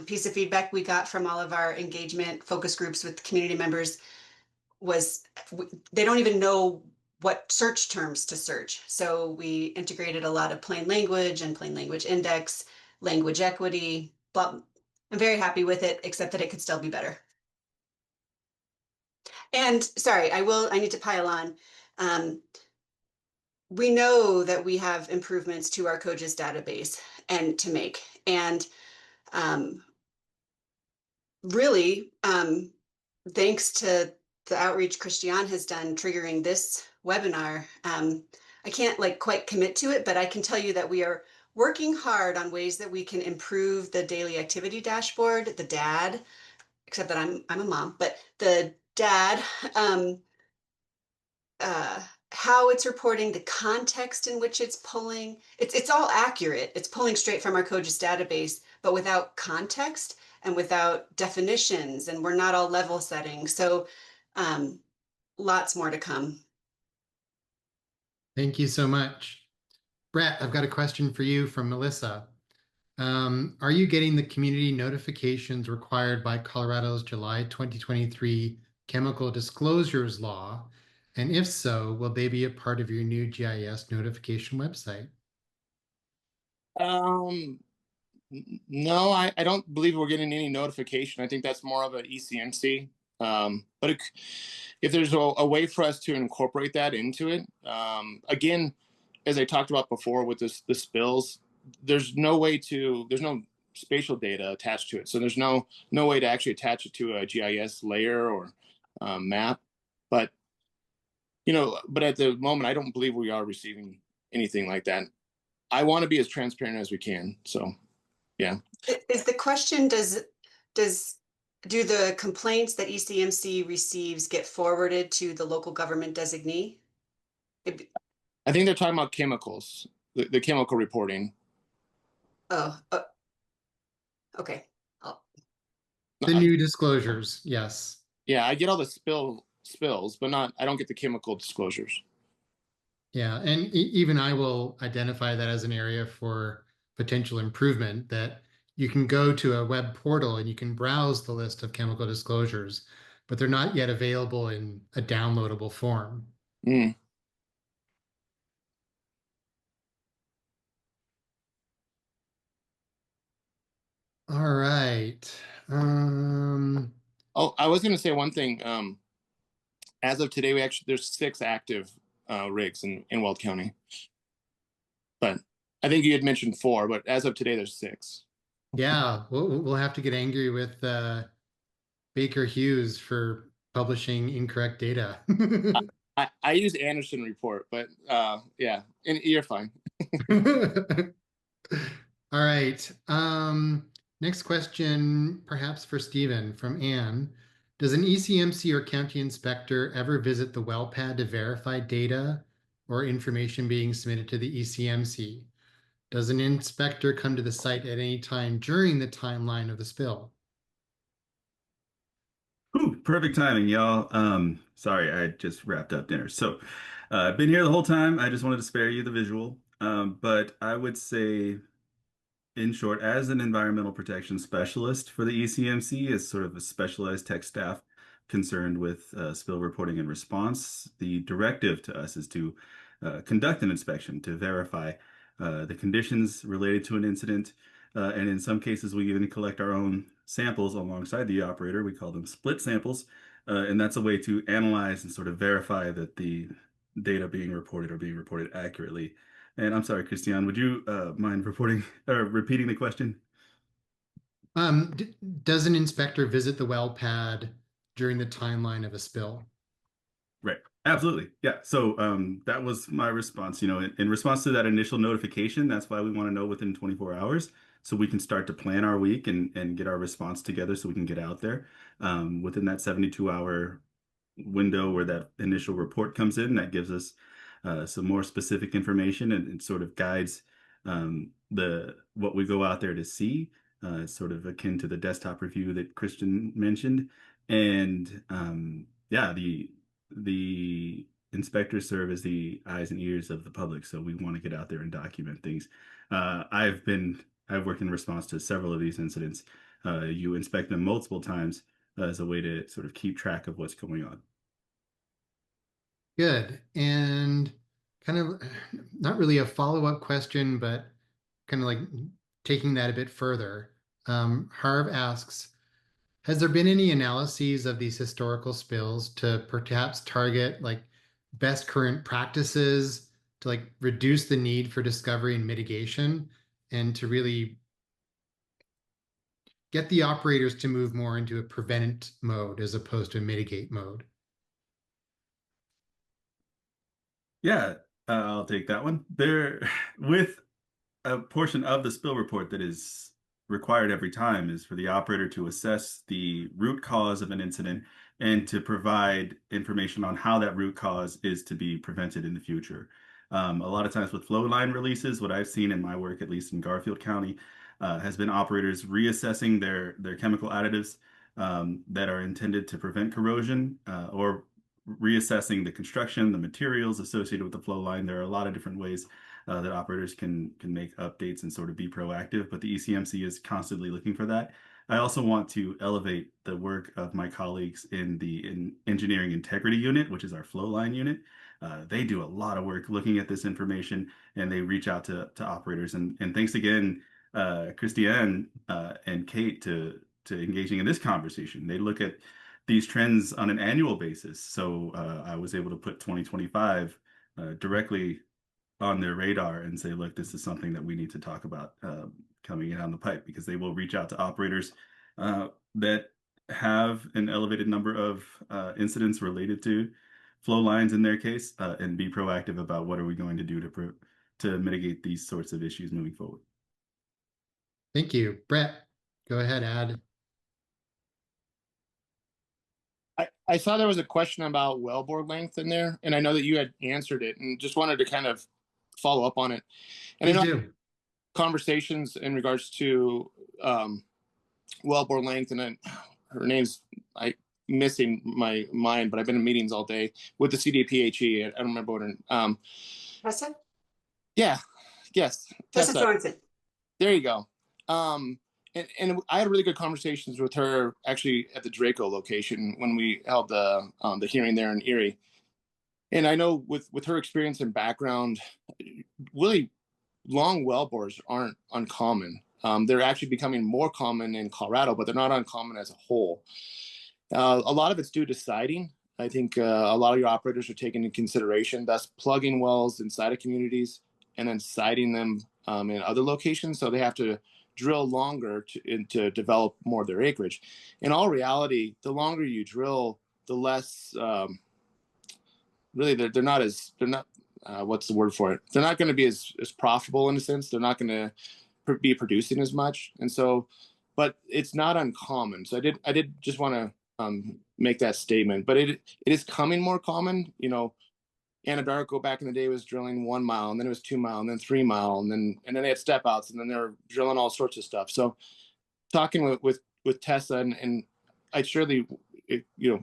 piece of feedback we got from all of our engagement focus groups with community members was they don't even know what search terms to search. So we integrated a lot of plain language and plain language index, language equity. Blah. I'm very happy with it, except that it could still be better. And sorry, I need to pile on. We know that we have improvements to our COGIS database and to make. And really, thanks to the outreach Christian has done triggering this webinar, I can't quite commit to it, but I can tell you that we are working hard on ways that we can improve the daily activity dashboard, the DAD, except that I'm a mom, but the DAD, how it's reporting, the context in which it's pulling. It's all accurate. It's pulling straight from our COGIS database, but without context and without definitions, and we're not all level setting. So lots more to come. Thank you so much. Brett, I've got a question for you from Melissa. Are you getting the community notifications required by Colorado's July 2023 chemical disclosures law? And if so, will they be a part of your new GIS notification website? No, I don't believe we're getting any notification. I think that's more of an ECMC. But if there's a way for us to incorporate that into it, again, as I talked about before with the spills, there's no spatial data attached to it. So there's no way to actually attach it to a GIS layer or map. But but at the moment, I don't believe we are receiving anything like that. I want to be as transparent as we can. So, yeah. Is the question, do the complaints that ECMC receives get forwarded to the local government designee? I think they're talking about chemicals, the chemical reporting. Oh, okay. The new disclosures, yes. Yeah, I get all the spills, but I don't get the chemical disclosures. Yeah, and even I will identify that as an area for potential improvement, that you can go to a web portal and you can browse the list of chemical disclosures, but they're not yet available in a downloadable form. Mm. All right. Oh, I was going to say one thing. As of today, there's 6 active rigs in Weld County. But I think you had mentioned 4, but as of today, there's 6. Yeah, we'll have to get angry with Baker Hughes for publishing incorrect data. I use Anderson report, but yeah, and you're fine. All right. Next question, perhaps for Stephen from Anne. Does an ECMC or county inspector ever visit the well pad to verify data or information being submitted to the ECMC? Does an inspector come to the site at any time during the timeline of the spill? Ooh, perfect timing, y'all. Sorry, I just wrapped up dinner. So I've been here the whole time. I just wanted to spare you the visual. But I would say, in short, as an environmental protection specialist for the ECMC, as sort of a specialized tech staff concerned with spill reporting and response, the directive to us is to conduct an inspection to verify the conditions related to an incident. And in some cases, we even collect our own samples alongside the operator. We call them split samples. And that's a way to analyze and sort of verify that the data being reported are being reported accurately. And I'm sorry, Christian, would you mind repeating the question? Does an inspector visit the well pad during the timeline of a spill? Right. Absolutely. Yeah. So that was my response. In response to that initial notification, that's why we want to know within 24 hours so we can start to plan our week and get our response together so we can get out there within that 72-hour window where that initial report comes in. That gives us some more specific information and sort of guides what we go out there to see, sort of akin to the desktop review that Christian mentioned. And yeah, the inspectors serve as the eyes and ears of the public, so we want to get out there and document things. I've worked in response to several of these incidents. You inspect them multiple times as a way to sort of keep track of what's going on. Good. And kind of not really a follow-up question, but kind of like taking that a bit further. Harv asks, has there been any analyses of these historical spills to perhaps target like best current practices to like reduce the need for discovery and mitigation and to really get the operators to move more into a prevent mode as opposed to a mitigate mode? Yeah, I'll take that one. With a portion of the spill report that is required every time is for the operator to assess the root cause of an incident and to provide information on how that root cause is to be prevented in the future. A lot of times with flow line releases, what I've seen in my work, at least in Garfield County, has been operators reassessing their chemical additives that are intended to prevent corrosion or reassessing the construction, the materials associated with the flow line. There are a lot of different ways that operators can make updates and sort of be proactive, but the ECMC is constantly looking for that. I also want to elevate the work of my colleagues in the engineering integrity unit, which is our flow line unit. They do a lot of work looking at this information, and they reach out to operators. And thanks again, Christiane and Kate, to engaging in this conversation. They look at these trends on an annual basis. So I was able to put 2025 directly on their radar and say, look, this is something that we need to talk about coming in on the pipe, because they will reach out to operators that have an elevated number of incidents related to flow lines in their case, and be proactive about what are we going to do to mitigate these sorts of issues moving forward. Thank you. Brett, go ahead, add. I saw there was a question about wellbore length in there, and I know that you had answered it, and just wanted to kind of follow up on it. And Please I know do. conversations in regards to wellbore length, and then her name's missing my mind, but I've been in meetings all day with the CDPHE. I don't remember what her Tessa? Yeah, yes, Tessa Thornton. There you go. And I had really good conversations with her actually at the Draco location when we held the hearing there in Erie. And I know with her experience and background, really long wellbores aren't uncommon. They're actually becoming more common in Colorado, but they're not uncommon as a whole. A lot of it's due to siting. I think a lot of your operators are taking into consideration, thus plugging wells inside of communities and then siting them in other locations. So they have to drill longer to develop more of their acreage. In all reality, the longer you drill, the less really they're not what's the word for it? They're not going to be as profitable in a sense. They're not going to be producing as much. And so, but it's not uncommon. So I did just want to make that statement, but it is coming more common. You know, Anadarko back in the day was drilling 1 mile, and then it was 2 mile, and then 3 mile, and then they had step outs, and then they're drilling all sorts of stuff. So talking with Tessa, and I surely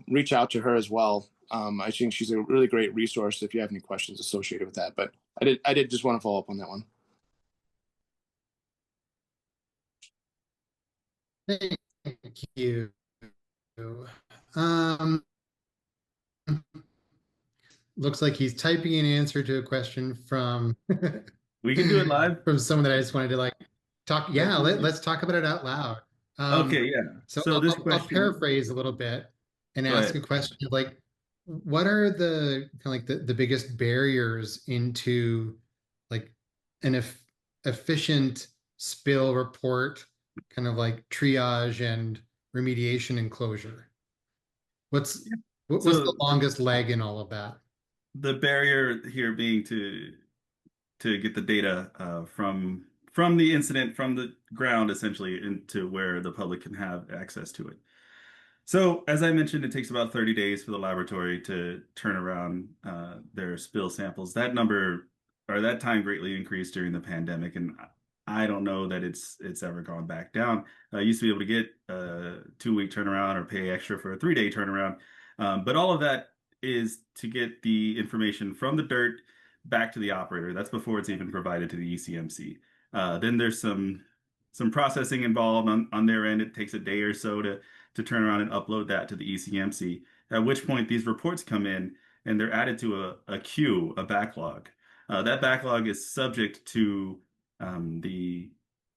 reach out to her as well. I think she's a really great resource if you have any questions associated with that. But I did just want to follow up on that one. Thank you. Looks like he's typing an answer to a question from We can do it live from someone that I just wanted to like talk. Yeah, let's talk about it out loud. Okay, yeah. So I'll paraphrase a little bit and ask a question of like, what are the kind of like the biggest barriers into like an efficient spill report, kind of like triage and remediation and closure? What's the longest leg in all of that? The barrier here being to get the data from the incident, from the ground, essentially, into where the public can have access to it. So, as I mentioned, it takes about 30 days for the laboratory to turn around their spill samples. That number, or that time, greatly increased during the pandemic, and I don't know that it's ever gone back down. I used to be able to get a 2-week turnaround or pay extra for a 3-day turnaround. But all of that is to get the information from the dirt back to the operator. That's before it's even provided to the ECMC. Then there's some processing involved on their end. It takes a day or so to turn around and upload that to the ECMC, at which point these reports come in and they're added to a queue, a backlog. That backlog is subject to the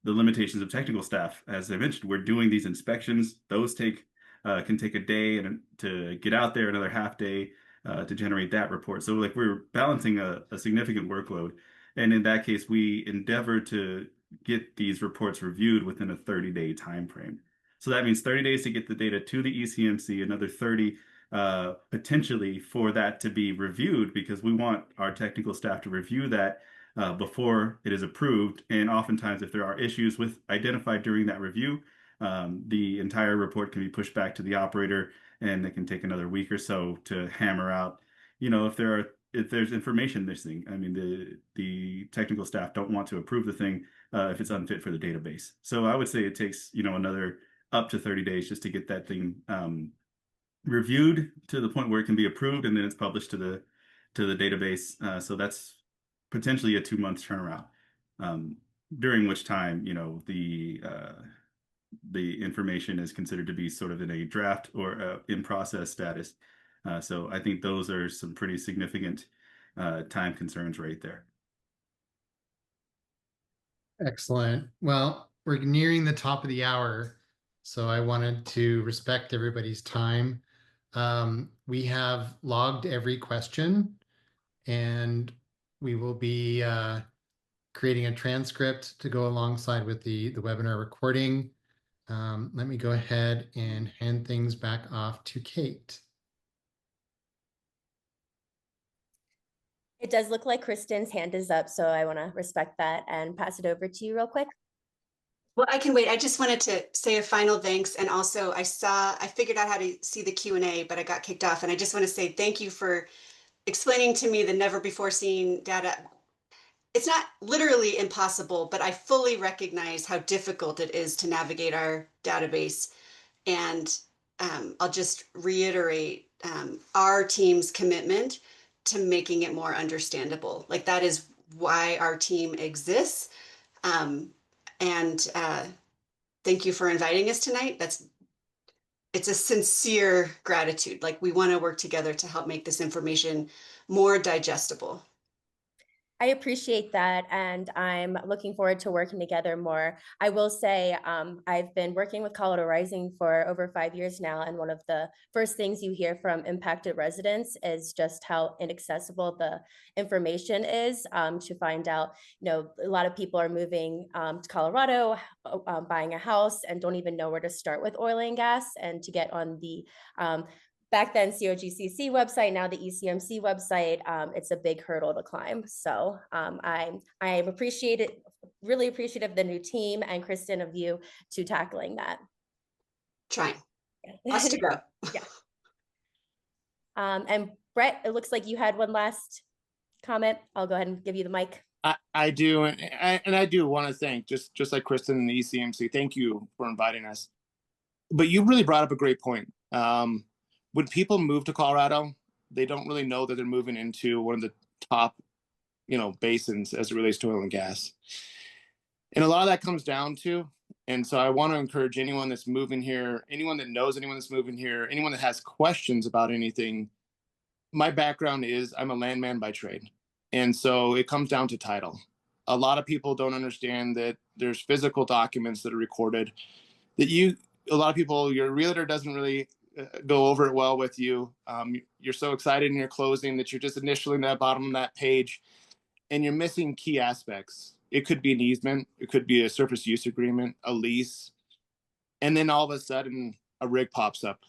limitations of technical staff. As I mentioned, we're doing these inspections. Those can take a day and to get out there, another half day to generate that report. So like we're balancing a significant workload. And in that case, we endeavor to get these reports reviewed within a 30-day time frame. So that means 30 days to get the data to the ECMC, another 30 potentially for that to be reviewed, because we want our technical staff to review that before it is approved. And oftentimes, if there are issues identified during that review, the entire report can be pushed back to the operator, and it can take another week or so to hammer out, if there's information missing. I mean, the technical staff don't want to approve the thing if it's unfit for the database. So I would say it takes, another up to 30 days just to get that thing reviewed to the point where it can be approved, and then it's published to the database. So that's potentially a 2-month turnaround, during which time, the information is considered to be sort of in a draft or in process status. So I think those are some pretty significant time concerns right there. Excellent. Well, we're nearing the top of the hour, so I wanted to respect everybody's time. We have logged every question, and we will be creating a transcript to go alongside with the webinar recording. Let me go ahead and hand things back off to Kate. It does look like Kristen's hand is up, so I want to respect that and pass it over to you real quick. Well, I can wait. I just wanted to say a final thanks. And also I figured out how to see the Q&A, but I got kicked off. And I just want to say thank you for explaining to me the never before seen data. It's not literally impossible, but I fully recognize how difficult it is to navigate our database. And I'll just reiterate our team's commitment to making it more understandable. Like, that is why our team exists. And thank you for inviting us tonight. It's a sincere gratitude. Like, we want to work together to help make this information more digestible. I appreciate that, and I'm looking forward to working together more. I will say I've been working with Colorado Rising for over 5 years now, and one of the first things you hear from impacted residents is just how inaccessible the information is. To find out, a lot of people are moving to Colorado, buying a house, and don't even know where to start with oil and gas, and to get on the back then COGCC website, now the ECMC website, it's a big hurdle to climb. So I'm really appreciative of the new team and Kristen of you to tackling that. Trying. Has to go. Yeah. And Brett, it looks like you had one last comment. I'll go ahead and give you the mic. I do, and I do want to thank, just like Kristen and the ECMC, thank you for inviting us. But you really brought up a great point. When people move to Colorado, they don't really know that they're moving into one of the top, basins as it relates to oil and gas. And a lot of that comes down to, and so I want to encourage anyone that's moving here, anyone that knows anyone that's moving here, anyone that has questions about anything. My background is I'm a landman by trade. And so it comes down to title. A lot of people don't understand that there's physical documents that are recorded that a lot of people, your realtor doesn't really go over it well with you. You're so excited in your closing that you're just initialing that bottom of that page, and you're missing key aspects. It could be an easement, it could be a surface use agreement, a lease, and then all of a sudden a rig pops up.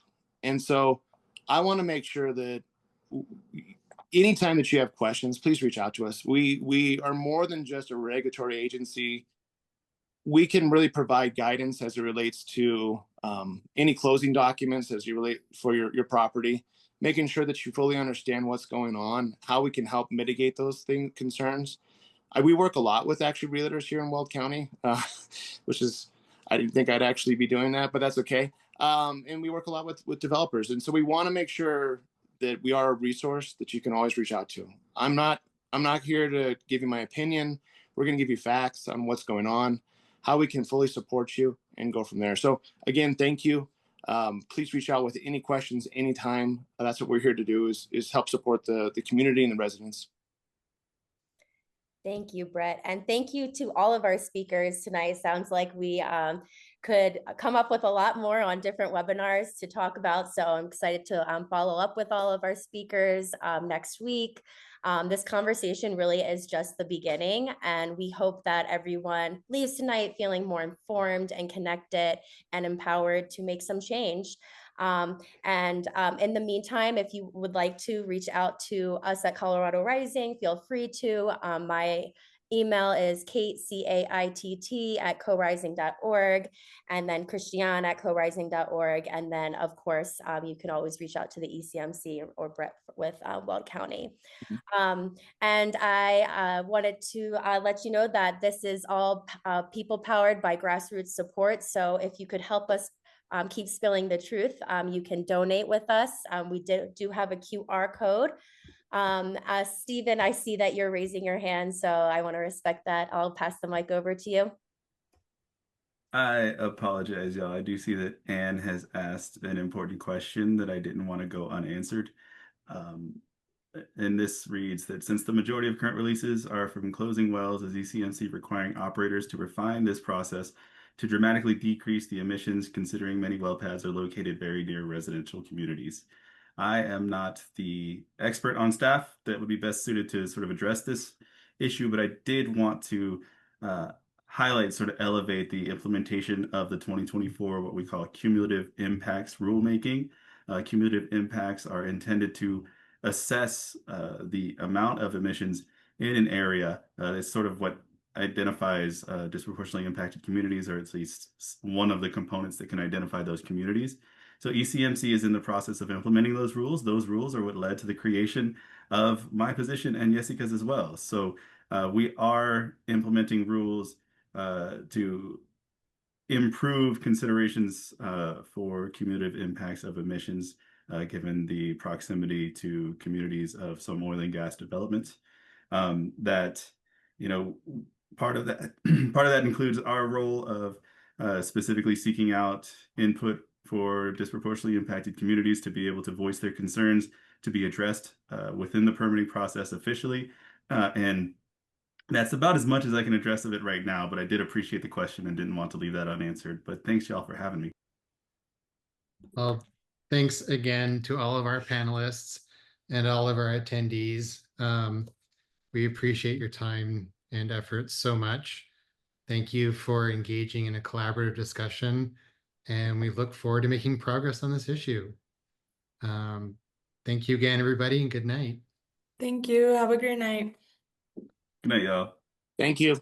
And so I want to make sure that anytime that you have questions, please reach out to us. We are more than just a regulatory agency. We can really provide guidance as it relates to any closing documents as you relate for your property, making sure that you fully understand what's going on, how we can help mitigate those concerns. We work a lot with actually realtors here in Weld County, which is, I didn't think I'd actually be doing that, but that's okay. And we work a lot with developers. And so we want to make sure that we are a resource that you can always reach out to. I'm not here to give you my opinion. We're going to give you facts on what's going on, how we can fully support you, and go from there. So again, thank you. Please reach out with any questions anytime. That's what we're here to do, is help support the community and the residents. Thank you, Brett. And thank you to all of our speakers tonight. Sounds like we could come up with a lot more on different webinars to talk about. So I'm excited to follow up with all of our speakers next week. This conversation really is just the beginning, and we hope that everyone leaves tonight feeling more informed and connected and empowered to make some change. In the meantime, if you would like to reach out to us at Colorado Rising, feel free to. My email is kateitt@corising.org, and then Christiane@corising.org. And then, of course, you can always reach out to the ECMC or Brett with Weld County. And I wanted to let you know that this is all people powered by grassroots support. So if you could help us keep spilling the truth, you can donate with us. We do have a QR code. Stephen, I see that you're raising your hand, so I want to respect that. I'll pass the mic over to you. I apologize, y'all. I do see that Anne has asked an important question that I didn't want to go unanswered. And this reads that since the majority of current releases are from closing wells, is ECMC requiring operators to refine this process to dramatically decrease the emissions, considering many well pads are located very near residential communities? I am not the expert on staff that would be best suited to sort of address this issue, but I did want to highlight, sort of elevate the implementation of the 2024, what we call cumulative impacts rulemaking. Cumulative impacts are intended to assess the amount of emissions in an area. It's sort of what identifies disproportionately impacted communities, or at least one of the components that can identify those communities. So ECMC is in the process of implementing those rules. Those rules are what led to the creation of my position and Jessica's as well. So we are implementing rules to improve considerations for cumulative impacts of emissions, given the proximity to communities of some oil and gas development. That, you know, part of that includes our role of specifically seeking out input for disproportionately impacted communities to be able to voice their concerns, to be addressed within the permitting process officially. And that's about as much as I can address of it right now, but I did appreciate the question and didn't want to leave that unanswered. But thanks, y'all, for having me. Well, thanks again to all of our panelists and all of our attendees. We appreciate your time and effort so much. Thank you for engaging in a collaborative discussion, and we look forward to making progress on this issue. Thank you again, everybody, and good night. Thank you. Have a great night. Good night, y'all. Thank you.